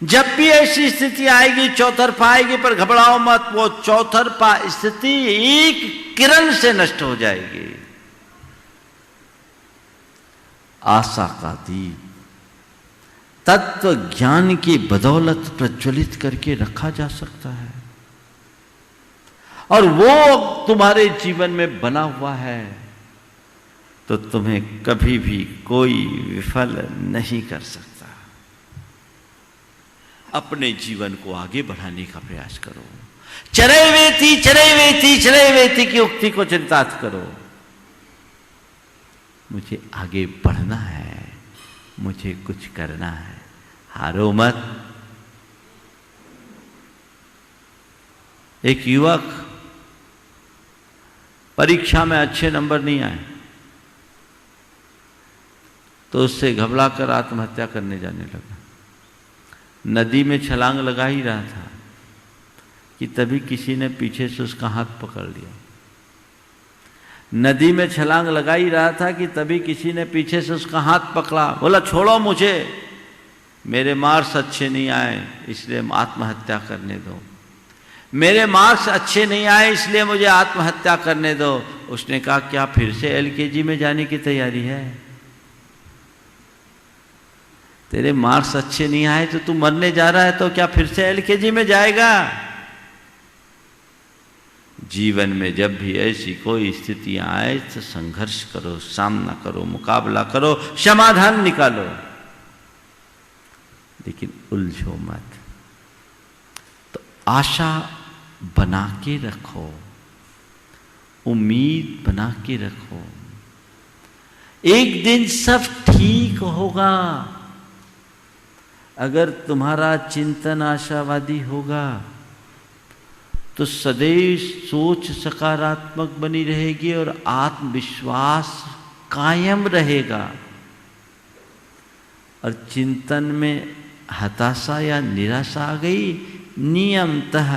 जब भी ऐसी स्थिति आएगी, चौतरफा आएगी, पर घबराओ मत, वो चौतरफा स्थिति एक किरण से नष्ट हो जाएगी। आशा का दीप तत्व ज्ञान की बदौलत प्रज्वलित करके रखा जा सकता है, और वो तुम्हारे जीवन में बना हुआ है तो तुम्हें कभी भी कोई विफल नहीं कर सकता। अपने जीवन को आगे बढ़ाने का प्रयास करो। चरैवेति चरैवेति चरैवेति की उक्ति को चिंतात करो। मुझे आगे बढ़ना है, मुझे कुछ करना है, हारो मत। एक युवक परीक्षा में अच्छे नंबर नहीं आए तो उससे घबराकर आत्महत्या करने जाने लगा। नदी में छलांग लगा ही रहा था कि तभी किसी ने पीछे से उसका हाथ पकड़ लिया। नदी में छलांग लगा ही रहा था कि तभी किसी ने पीछे से उसका हाथ पकड़ा, बोला छोड़ो मुझे, मेरे मार्क्स अच्छे नहीं आए इसलिए आत्महत्या करने दो, मेरे मार्क्स अच्छे नहीं आए इसलिए मुझे आत्महत्या करने दो। उसने कहा क्या फिर से एलकेजी में जाने की तैयारी है? तेरे मार्क्स अच्छे नहीं आए तो तू मरने जा रहा है, तो क्या फिर से एलकेजी में जाएगा? जीवन में जब भी ऐसी कोई स्थितियां आए तो संघर्ष करो, सामना करो, मुकाबला करो, समाधान निकालो, लेकिन उलझो मत। तो आशा बना के रखो, उम्मीद बना के रखो, एक दिन सब ठीक होगा। अगर तुम्हारा चिंतन आशावादी होगा तो सदैव सोच सकारात्मक बनी रहेगी और आत्मविश्वास कायम रहेगा। और चिंतन में हताशा या निराशा आ गई, नियमतः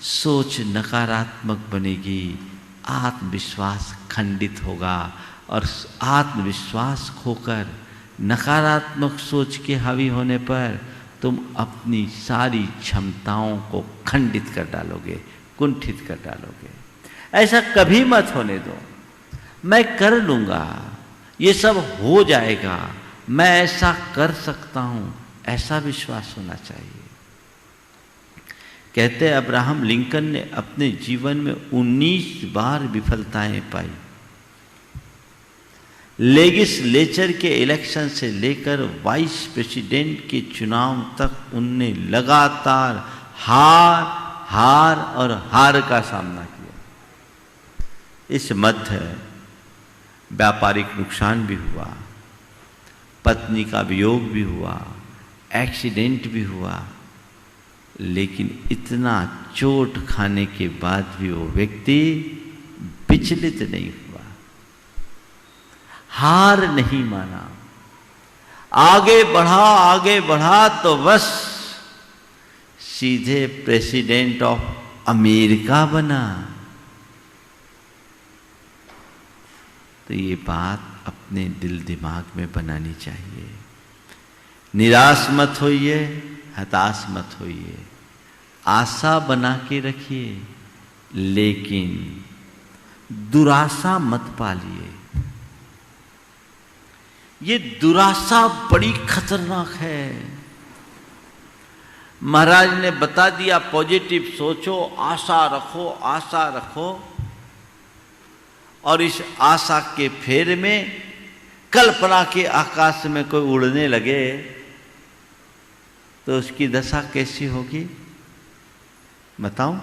सोच नकारात्मक बनेगी, आत्मविश्वास खंडित होगा और आत्मविश्वास खोकर नकारात्मक सोच के हावी होने पर तुम अपनी सारी क्षमताओं को खंडित कर डालोगे, कुंठित कर डालोगे। ऐसा कभी मत होने दो। मैं कर लूंगा, ये सब हो जाएगा, मैं ऐसा कर सकता हूं, ऐसा विश्वास होना चाहिए। कहते अब्राहम लिंकन ने अपने जीवन में 19 बार विफलताएं पाई। लेजिस्लेचर के इलेक्शन से लेकर वाइस प्रेसिडेंट के चुनाव तक उनने लगातार हार का सामना किया। इस मध्य व्यापारिक नुकसान भी हुआ, पत्नी का वियोग भी हुआ, एक्सीडेंट भी हुआ, लेकिन इतना चोट खाने के बाद भी वो व्यक्ति विचलित नहीं हुआ, हार नहीं माना, आगे बढ़ा तो बस सीधे प्रेसिडेंट ऑफ अमेरिका बना। तो ये बात अपने दिल दिमाग में बनानी चाहिए। निराश मत होइए, हताश मत होइए, आशा बना के रखिए, लेकिन दुराशा मत पालिए। ये दुराशा बड़ी खतरनाक है। महाराज ने बता दिया पॉजिटिव सोचो, आशा रखो, और इस आशा के फेर में कल्पना के आकाश में कोई उड़ने लगे तो उसकी दशा कैसी होगी बताऊं?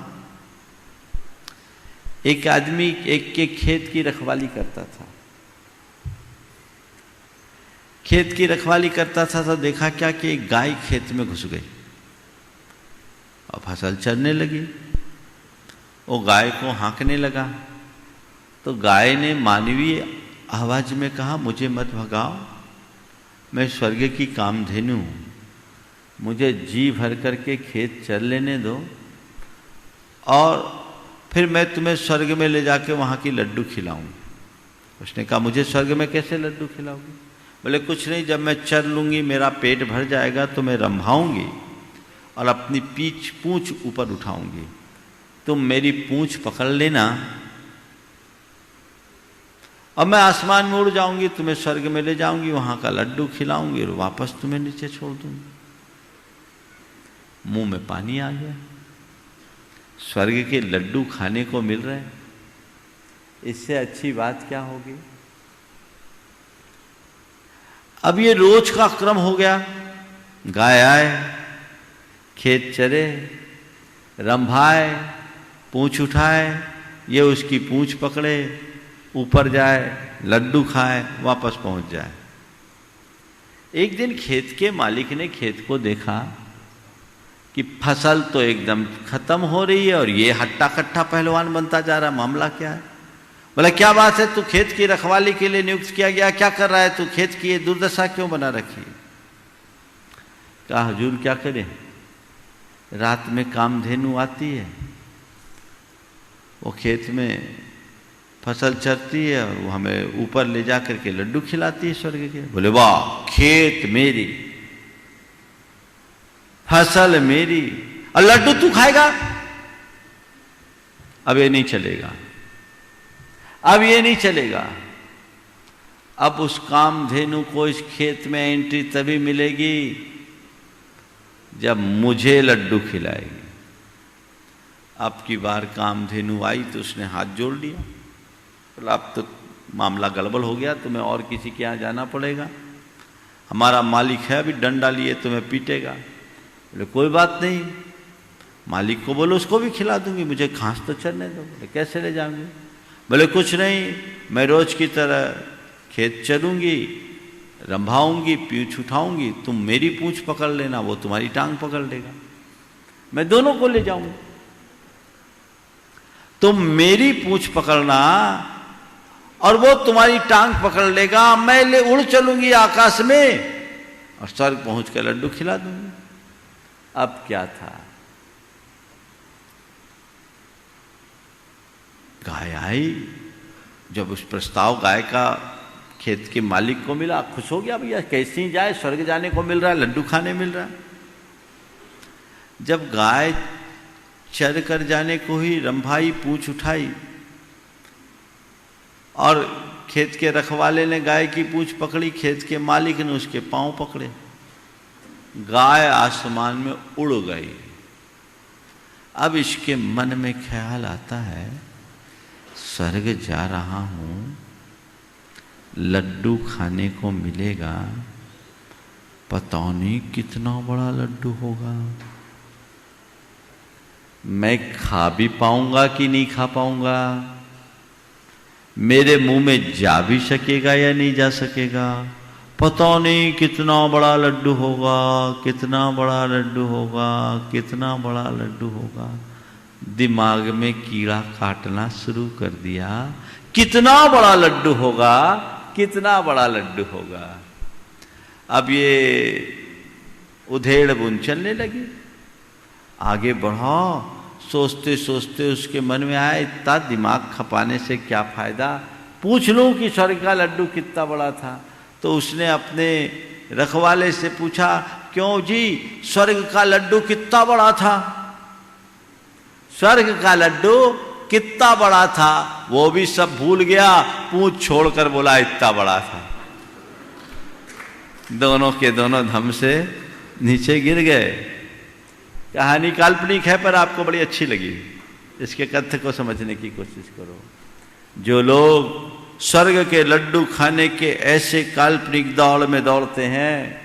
एक आदमी एक के खेत की रखवाली करता था। खेत की रखवाली करता था तो देखा क्या कि एक गाय खेत में घुस गई और फसल चरने लगी। वो गाय को हाँकने लगा तो गाय ने मानवीय आवाज में कहा, मुझे मत भगाओ, मैं स्वर्ग की कामधेनु हूँ, मुझे जी भर करके खेत चर लेने दो और फिर मैं तुम्हें स्वर्ग में ले जाके वहाँ की लड्डू खिलाऊंगी। उसने कहा, मुझे स्वर्ग में कैसे लड्डू खिलाओगी? बोले, कुछ नहीं, जब मैं चर लूँगी मेरा पेट भर जाएगा तो मैं रंभाऊंगी और अपनी पूंछ ऊपर उठाऊंगी, तुम मेरी पूंछ पकड़ लेना और मैं आसमान में उड़ जाऊंगी, तुम्हें स्वर्ग में ले जाऊंगी, वहाँ का लड्डू खिलाऊंगी और वापस तुम्हें नीचे छोड़ दूंगी। मुंह में पानी आ गया, स्वर्ग के लड्डू खाने को मिल रहे हैं, इससे अच्छी बात क्या होगी? अब ये रोज का क्रम हो गया। गाय आए, खेत चरे, रंभाए, पूंछ उठाए, ये उसकी पूंछ पकड़े, ऊपर जाए, लड्डू खाए, वापस पहुंच जाए। एक दिन खेत के मालिक ने खेत को देखा कि फसल तो एकदम खत्म हो रही है और ये हट्टा कट्टा पहलवान बनता जा रहा, मामला क्या है? बोला क्या बात है, तू खेत की रखवाली के लिए नियुक्त किया गया, क्या कर रहा है तू, खेत की ये दुर्दशा क्यों बना रखी? कहा हुजूर क्या करें, रात में कामधेनु आती है, वो खेत में फसल चरती है और वो हमें ऊपर ले जा करके लड्डू खिलाती है स्वर्ग के। बोले वाह, खेत मेरी, फसल मेरी और लड्डू तू खाएगा? अब ये नहीं चलेगा, अब ये नहीं चलेगा। अब उस कामधेनु को इस खेत में एंट्री तभी मिलेगी जब मुझे लड्डू खिलाएगी। अब की बार कामधेनु आई तो उसने हाथ जोड़ लिया, बोला अब तो मामला गड़बड़ हो गया, तुम्हें और किसी के यहाँ जाना पड़ेगा, हमारा मालिक है अभी डंडा लिए तुम्हें पीटेगा। बोले कोई बात नहीं, मालिक को बोलो उसको भी खिला दूंगी, मुझे घास तो चरने दो। बोले कैसे ले जाऊंगी? बोले कुछ नहीं, मैं रोज की तरह खेत चलूंगी, रंभाऊंगी, पूंछ उठाऊंगी, तुम मेरी पूंछ पकड़ लेना, वो तुम्हारी टांग पकड़ लेगा, मैं दोनों को ले जाऊंगा। तुम मेरी पूंछ पकड़ना और वो तुम्हारी टांग पकड़ लेगा, मैं ले उड़ चलूंगी आकाश में और स्वर्ग पहुंच कर लड्डू खिला दूंगी। अब क्या था, गाय आई, जब उस प्रस्ताव गाय का खेत के मालिक को मिला, खुश हो गया, भैया कैसे ही जाए, स्वर्ग जाने को मिल रहा है, लड्डू खाने मिल रहा है। जब गाय चर कर जाने को ही रंभाई पूंछ उठाई और खेत के रखवाले ने गाय की पूंछ पकड़ी, खेत के मालिक ने उसके पांव पकड़े, गाय आसमान में उड़ गई। अब इसके मन में ख्याल आता है स्वर्ग जा रहा हूं, लड्डू खाने को मिलेगा, पता नहीं कितना बड़ा लड्डू होगा, मैं खा भी पाऊंगा कि नहीं खा पाऊंगा, मेरे मुंह में जा भी सकेगा या नहीं जा सकेगा, पता नहीं कितना बड़ा लड्डू होगा, कितना बड़ा लड्डू होगा, कितना बड़ा लड्डू होगा। दिमाग में कीड़ा काटना शुरू कर दिया, कितना बड़ा लड्डू होगा, कितना बड़ा लड्डू होगा। अब ये उधेड़ बुन चलने लगी, आगे बढ़ा, सोचते सोचते उसके मन में आया इतना दिमाग खपाने से क्या फायदा, पूछ लूं कि स्वर्ग का लड्डू कितना बड़ा था। तो उसने अपने रखवाले से पूछा, क्यों जी स्वर्ग का लड्डू कितना बड़ा था? स्वर्ग का लड्डू कितना बड़ा था, वो भी सब भूल गया, पूंछ छोड़कर बोला इतना बड़ा था। दोनों के दोनों धम से नीचे गिर गए। कहानी काल्पनिक है पर आपको बड़ी अच्छी लगी, इसके कथ्य को समझने की कोशिश करो। जो लोग स्वर्ग के लड्डू खाने के ऐसे काल्पनिक दौड़ में दौड़ते हैं,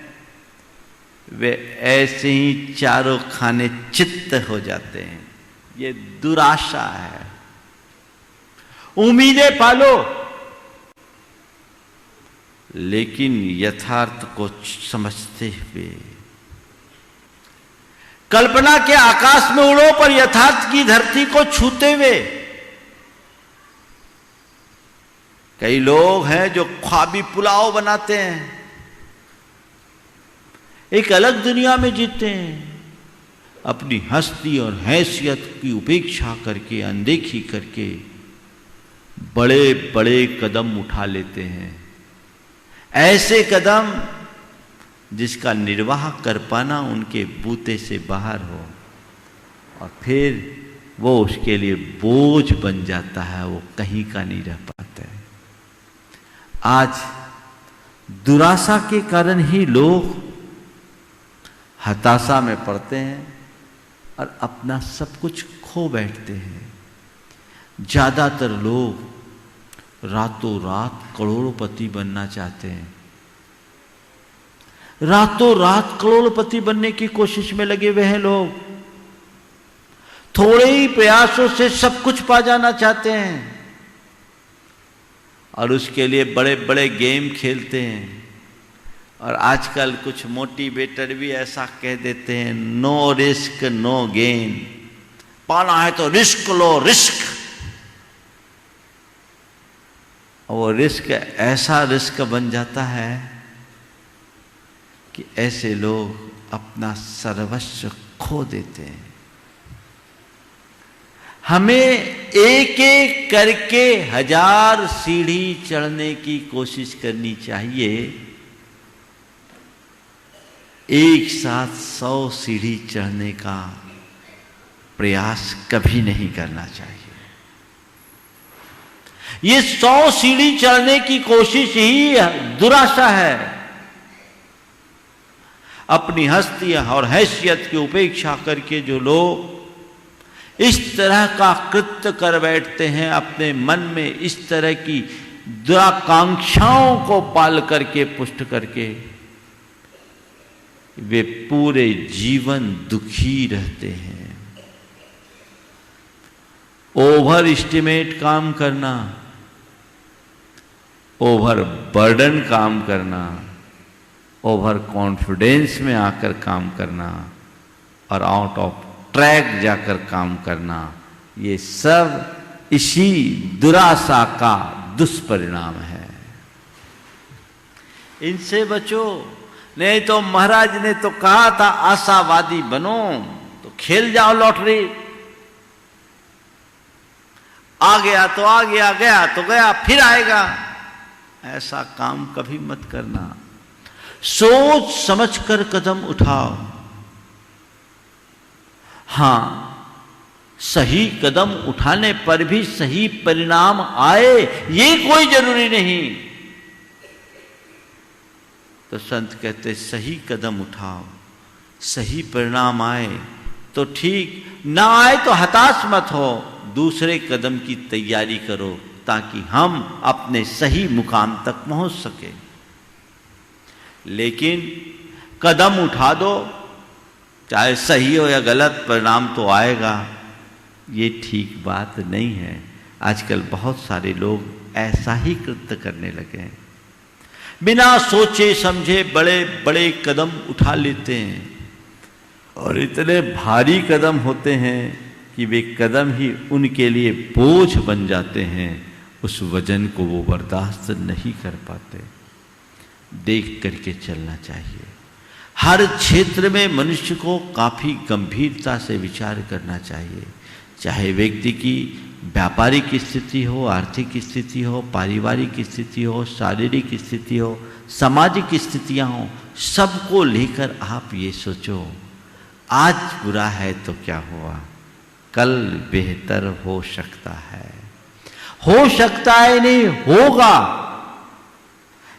वे ऐसे ही चारों खाने चित्त हो जाते हैं। ये दुराशा है। उम्मीदें पालो लेकिन यथार्थ को समझते हुए, कल्पना के आकाश में उड़ो पर यथार्थ की धरती को छूते हुए। कई लोग हैं जो ख्वाबी पुलाव बनाते हैं, एक अलग दुनिया में जीते हैं, अपनी हस्ती और हैसियत की उपेक्षा करके, अनदेखी करके बड़े बड़े कदम उठा लेते हैं, ऐसे कदम जिसका निर्वाह कर पाना उनके बूते से बाहर हो, और फिर वो उसके लिए बोझ बन जाता है, वो कहीं का नहीं रह पाता है। आज दुराशा के कारण ही लोग हताशा में पड़ते हैं और अपना सब कुछ खो बैठते हैं। ज्यादातर लोग रातों रात करोड़पति बनना चाहते हैं, रातों रात करोड़पति बनने की कोशिश में लगे हुए हैं लोग। थोड़े ही प्रयासों से सब कुछ पा जाना चाहते हैं। और उसके लिए बड़े बड़े गेम खेलते हैं। और आजकल कुछ मोटिवेटर भी ऐसा कह देते हैं, नो रिस्क नो गेन, पाना है तो रिस्क लो, रिस्क। और वो रिस्क ऐसा रिस्क बन जाता है कि ऐसे लोग अपना सर्वस्व खो देते हैं। हमें एक एक करके 1000 सीढ़ी चढ़ने की कोशिश करनी चाहिए, एक साथ 100 सीढ़ी चढ़ने का प्रयास कभी नहीं करना चाहिए। ये 100 सीढ़ी चढ़ने की कोशिश ही दुराशा है। अपनी हस्ती और हैसियत की उपेक्षा करके जो लोग इस तरह का कृत्य कर बैठते हैं, अपने मन में इस तरह की दुराकांक्षाओं को पाल करके, पुष्ट करके, वे पूरे जीवन दुखी रहते हैं। ओवर एस्टिमेट काम करना, ओवर बर्डन काम करना, ओवर कॉन्फिडेंस में आकर काम करना और आउट ऑफ ट्रैक जाकर काम करना, ये सब इसी दुराशा का दुष्परिणाम है। इनसे बचो, नहीं तो महाराज ने तो कहा था आशावादी बनो, तो खेल जाओ लॉटरी। आ गया तो आ गया, गया तो गया, फिर आएगा। ऐसा काम कभी मत करना। सोच समझकर कदम उठाओ। हां, सही कदम उठाने पर भी सही परिणाम आए, ये कोई जरूरी नहीं। तो संत कहते सही कदम उठाओ, सही परिणाम आए तो ठीक, ना आए तो हताश मत हो, दूसरे कदम की तैयारी करो ताकि हम अपने सही मुकाम तक पहुंच सके। लेकिन कदम उठा दो, चाहे सही हो या गलत, परिणाम तो आएगा, ये ठीक बात नहीं है। आजकल बहुत सारे लोग ऐसा ही कृत्य करने लगे हैं, बिना सोचे समझे बड़े बड़े कदम उठा लेते हैं और इतने भारी कदम होते हैं कि वे कदम ही उनके लिए बोझ बन जाते हैं, उस वजन को वो बर्दाश्त नहीं कर पाते। देख करके चलना चाहिए। हर क्षेत्र में मनुष्य को काफी गंभीरता से विचार करना चाहिए, चाहे व्यक्ति की व्यापारिक स्थिति हो, आर्थिक स्थिति हो, पारिवारिक स्थिति हो, शारीरिक स्थिति हो, सामाजिक स्थितियां हो, सबको लेकर आप ये सोचो, आज बुरा है तो क्या हुआ, कल बेहतर हो सकता है। हो सकता है नहीं, होगा।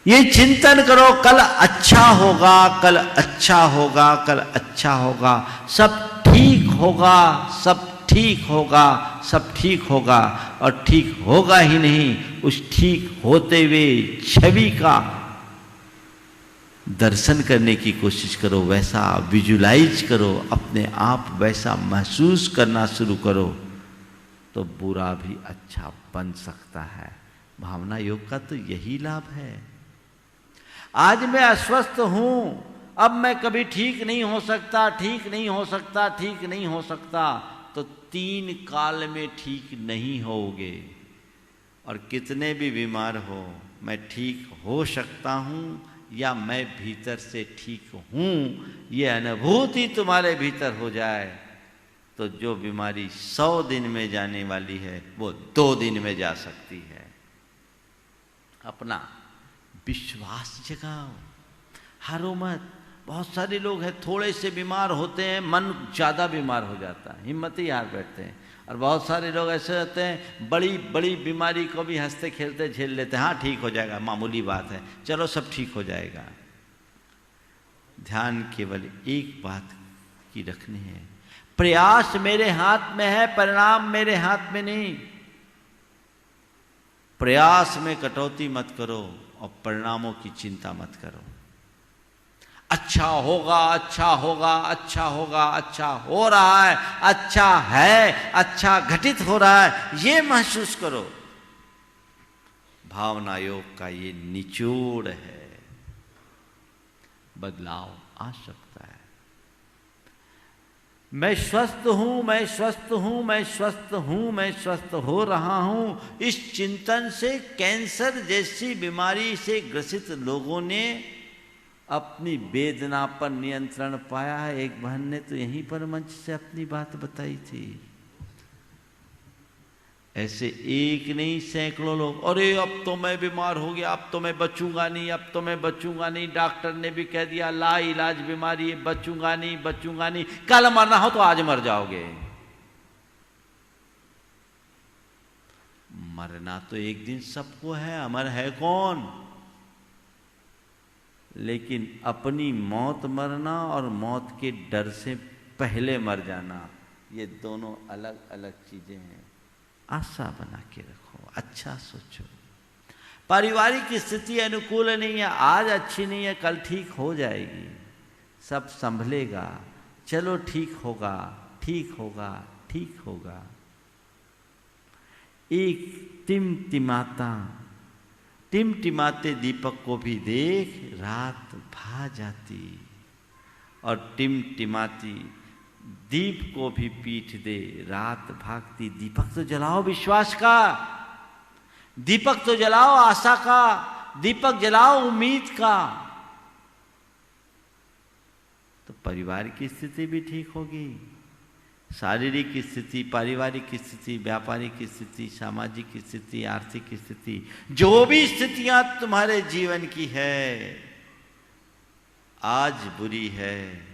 ये चिंतन करो, कल अच्छा होगा, कल अच्छा होगा, कल अच्छा होगा, सब ठीक होगा, सब ठीक होगा, सब ठीक होगा। और ठीक होगा ही नहीं, उस ठीक होते हुए छवि का दर्शन करने की कोशिश करो, वैसा विजुलाइज करो, अपने आप वैसा महसूस करना शुरू करो, तो बुरा भी अच्छा बन सकता है। भावना योग का तो यही लाभ है। आज मैं अस्वस्थ हूं, अब मैं कभी ठीक नहीं हो सकता, ठीक नहीं हो सकता, ठीक नहीं हो सकता, तो 3 काल में ठीक नहीं होगे। और कितने भी बीमार हो, मैं ठीक हो सकता हूं या मैं भीतर से ठीक हूं, ये अनुभूति तुम्हारे भीतर हो जाए, तो जो बीमारी 100 दिन में जाने वाली है वो 2 दिन में जा सकती है। अपना विश्वास जगाओ, हारो मत। बहुत सारे लोग हैं, थोड़े से बीमार होते हैं, मन ज़्यादा बीमार हो जाता है, हिम्मत ही हार बैठते हैं। और बहुत सारे लोग ऐसे होते हैं, बड़ी बड़ी बीमारी को भी हंसते खेलते झेल लेते हैं, हाँ ठीक हो जाएगा, मामूली बात है, चलो सब ठीक हो जाएगा। ध्यान केवल एक बात की रखनी है, प्रयास मेरे हाथ में है, परिणाम मेरे हाथ में नहीं। प्रयास में कटौती मत करो और परिणामों की चिंता मत करो। अच्छा होगा, अच्छा होगा, अच्छा होगा, अच्छा हो रहा है, अच्छा है, अच्छा घटित हो रहा है, ये महसूस करो। भावना योग का ये निचोड़ है। बदलाव आ सकता है। मैं स्वस्थ हूं, मैं स्वस्थ हूं, मैं स्वस्थ हूं, मैं स्वस्थ हो रहा हूं, इस चिंतन से कैंसर जैसी बीमारी से ग्रसित लोगों ने अपनी वेदना पर नियंत्रण पाया है। एक बहन ने तो यहीं पर मंच से अपनी बात बताई थी। ऐसे एक नहीं सैकड़ों लोग, अरे अब तो मैं बीमार हो गया, अब तो मैं बचूंगा नहीं, अब तो मैं बचूंगा नहीं, डॉक्टर ने भी कह दिया ला इलाज बीमारी है, बचूंगा नहीं, बचूंगा नहीं, कल मरना हो तो आज मर जाओगे। मरना तो एक दिन सबको है, अमर है कौन? लेकिन अपनी मौत मरना और मौत के डर से पहले मर जाना, ये दोनों अलग अलग चीजें हैं। आशा बना के रखो, अच्छा सोचो। पारिवारिक स्थिति अनुकूल नहीं है, आज अच्छी नहीं है, कल ठीक हो जाएगी, सब संभलेगा, चलो ठीक होगा, ठीक होगा, ठीक होगा। एक टिमटिमाते दीपक को भी देख रात भा जाती, और टिमटिमाती दीप को भी पीठ दे रात भागती। दीपक तो जलाओ विश्वास का, दीपक तो जलाओ आशा का, दीपक जलाओ उम्मीद का, तो परिवार की स्थिति भी ठीक होगी। शारीरिक स्थिति, पारिवारिक स्थिति, व्यापारिक स्थिति, सामाजिक स्थिति, आर्थिक स्थिति, जो भी स्थितियां तुम्हारे जीवन की है, आज बुरी है,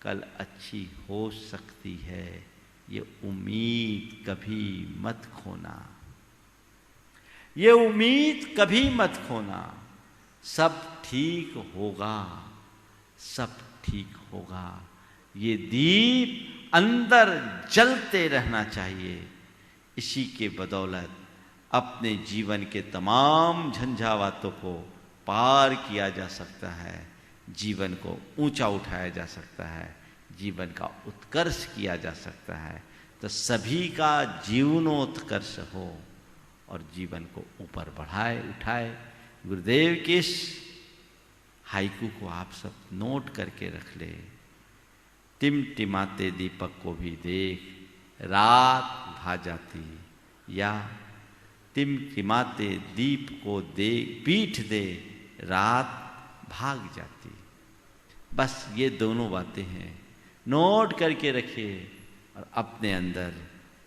कल अच्छी हो सकती है, ये उम्मीद कभी मत खोना, ये उम्मीद कभी मत खोना। सब ठीक होगा, सब ठीक होगा। ये दीप अंदर जलते रहना चाहिए। इसी के बदौलत अपने जीवन के तमाम झंझावातों को पार किया जा सकता है, जीवन को ऊंचा उठाया जा सकता है, जीवन का उत्कर्ष किया जा सकता है। तो सभी का जीवनोत्कर्ष हो और जीवन को ऊपर बढ़ाए उठाए। गुरुदेव के इस हाइकू को आप सब नोट करके रख ले। टिमटिमाते दीपक को भी देख रात भा जाती, या टिमटिमाते दीप को देख पीठ दे रात भाग जाती। बस ये दोनों बातें हैं, नोट करके रखिए और अपने अंदर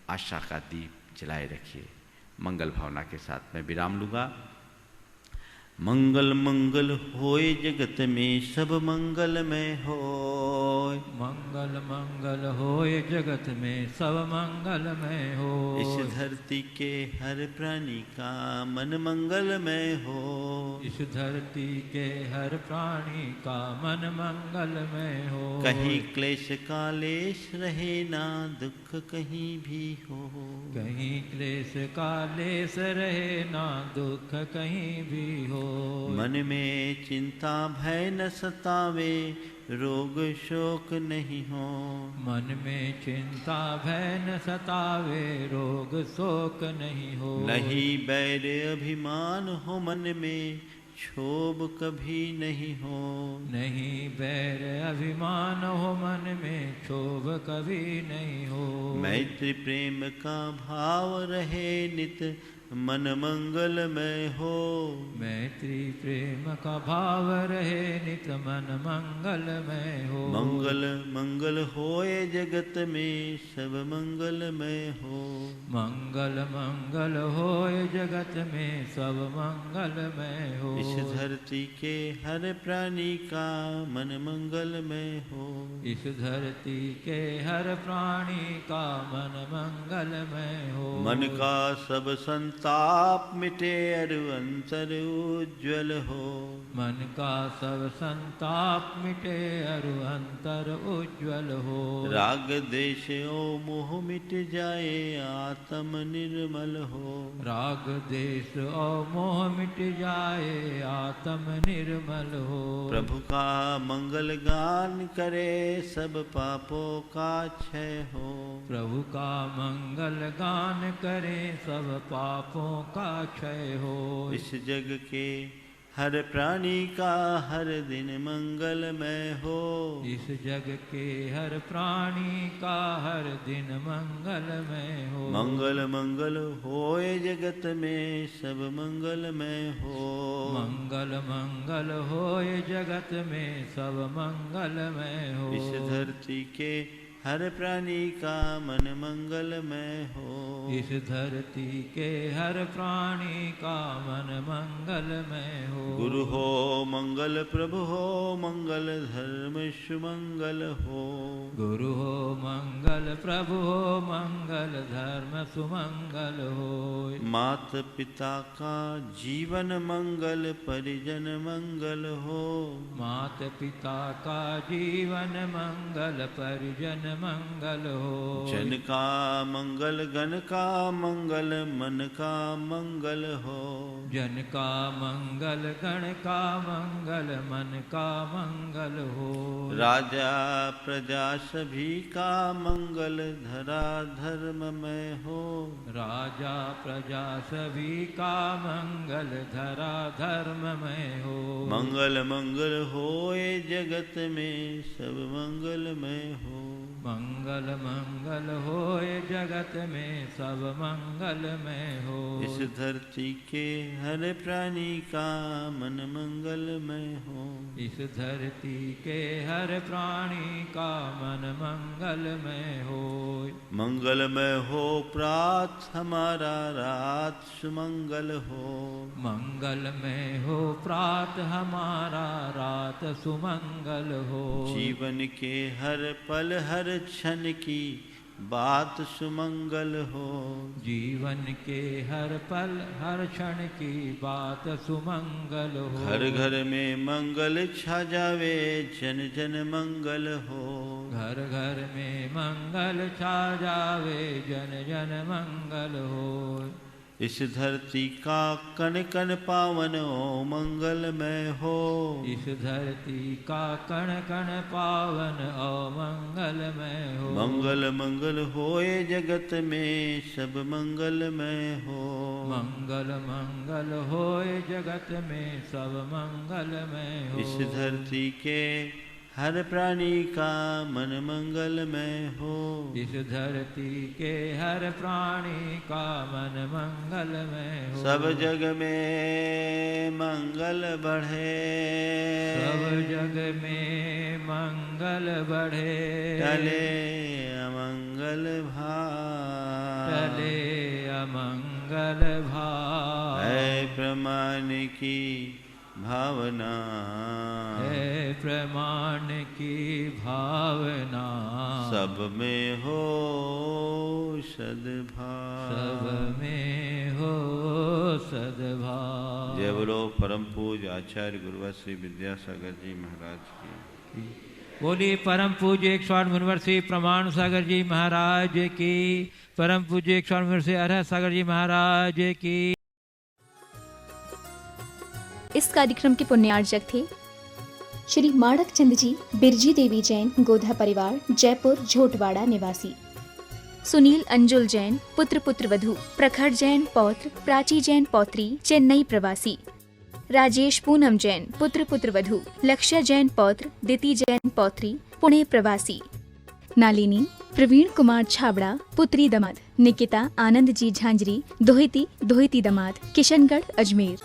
आशा का दीप जलाए रखिए। मंगल भावना के साथ मैं विराम लूंगा। मंगल मंगल होए जगत में सब मंगलमय होय। मंगल मंगल होए जगत में सब मंगलमय हो। इस धरती के हर प्राणी का मन मंगलमय हो। इस धरती के हर प्राणी का मन मंगलमय हो। कहीं क्लेश कालेश रहे ना दुख कहीं भी हो। कहीं क्लेश कालेश रहे ना दुख कहीं भी हो। मन में चिंता भय न सतावे रोग शोक नहीं हो। मन में चिंता भय न सतावे रोग शोक नहीं हो। नहीं बैर अभिमान हो मन में क्षोभ कभी नहीं हो। नहीं बैर अभिमान हो मन में क्षोभ कभी नहीं हो। मैत्री प्रेम का भाव रहे नित मन मंगलमय हो। मैत्री प्रेम का भाव रहे नित मन मंगलमय हो। मंगल मंगल होए जगत में सब मंगलमय हो। मंगल मंगल होए जगत में सब मंगलमय हो। इस धरती के हर प्राणी का मन मंगलमय हो। इस धरती के हर प्राणी का मन मंगलमय हो। मन का सब संताप मिटे अरु अंतर उज्ज्वल हो। मन का सब संताप मिटे अरु अंतर उज्ज्वल हो। राग देश ओ मोह मिट जाए आत्म निर्मल हो। राग देश और मोह मिट जाए आत्म निर्मल हो। प्रभु का मंगल गान करे सब पापों का क्षय हो। प्रभु का मंगल गान करे सब पाप पापों का क्षय हो। इस जग के हर प्राणी का हर दिन मंगलमय हो। इस जग के हर प्राणी का हर दिन मंगलमय हो। मंगल मंगल होए जगत में सब मंगलमय हो। मंगल मंगल होए जगत में सब मंगलमय हो। इस धरती के हर प्राणी का मन मंगलमय हो। इस धरती के हर प्राणी का मन मंगलमय हो। गुरु हो मंगल, प्रभु हो मंगल, धर्म सुमंगल हो। गुरु हो मंगल, प्रभु हो मंगल, धर्म सुमंगल हो। मात पिता का जीवन मंगल, परिजन मंगल हो। मात पिता का जीवन मंगल, परिजन मंगल हो। जन का मंगल, गण का मंगल, मन का मंगल हो। जन का मंगल, गण का मंगल, मन का मंगल हो। राजा प्रजा सभी का मंगल, धरा धर्ममय हो। राजा प्रजा सभी का मंगल, धरा धर्ममय हो। मंगल मंगल होए जगत में सब मंगलमय हो। मंगल मंगल होए जगत में सब मंगलमय हो। इस धरती के हर प्राणी का मन मंगलमय हो। इस धरती के हर प्राणी का मन मंगलमय हो। मंगलमय हो प्रात हमारा, रात सुमंगल हो। मंगलमय हो प्रात हमारा, रात सुमंगल हो। जीवन के हर पल हर क्षण की बात सुमंगल हो। जीवन के हर पल हर क्षण की बात सुमंगल हो। घर घर में मंगल छा जावे, जन जन मंगल हो। घर घर में मंगल छा जावे, जन जन मंगल हो। इस धरती का कण कण पावन ओ मंगलमय हो। इस धरती का कण कण पावन और मंगलमय हो। मंगल मंगल होए जगत में सब मंगलमय हो। मंगल मंगल होए जगत में सब मंगलमय हो। इस धरती के हर प्राणी का मन मंगलमय हो। इस धरती के हर प्राणी का मन मंगलमय हो। सब जग में मंगल बढ़े। सब जग में मंगल बढ़े। टले अमंगल भाव। टले अमंगल भाव। है प्रमाण की भावना। है प्रमाण की भावना। सब में हो सद्भाव। सब में हो सद्भाव। जय बोलो परम पूज्य आचार्य गुरुवर श्री विद्यासागर जी महाराज की। बोलिए परम पूज्य 108 मुनिवर श्री प्रमाण सागर जी महाराज की। परम पूज्य 108 मुनिवर श्री अरहत सागर जी महाराज की। इस कार्यक्रम के पुण्यार्जक थे श्री माणक चंद जी, बिरजी देवी जैन गोधा परिवार, जयपुर झोटवाड़ा निवासी। सुनील अंजुल जैन पुत्र पुत्रवधू, प्रखर जैन पौत्र, प्राची जैन पौत्री, चेन्नई प्रवासी। राजेश पूनम जैन पुत्र पुत्रवधू, लक्ष्य जैन पौत्र, दिति जैन पौत्री, पुणे प्रवासी। नालिनी प्रवीण कुमार छाबड़ा पुत्री दमाद, निकिता आनंद जी झांझरी दोहिती दोहिती दमाद, किशनगढ़ अजमेर।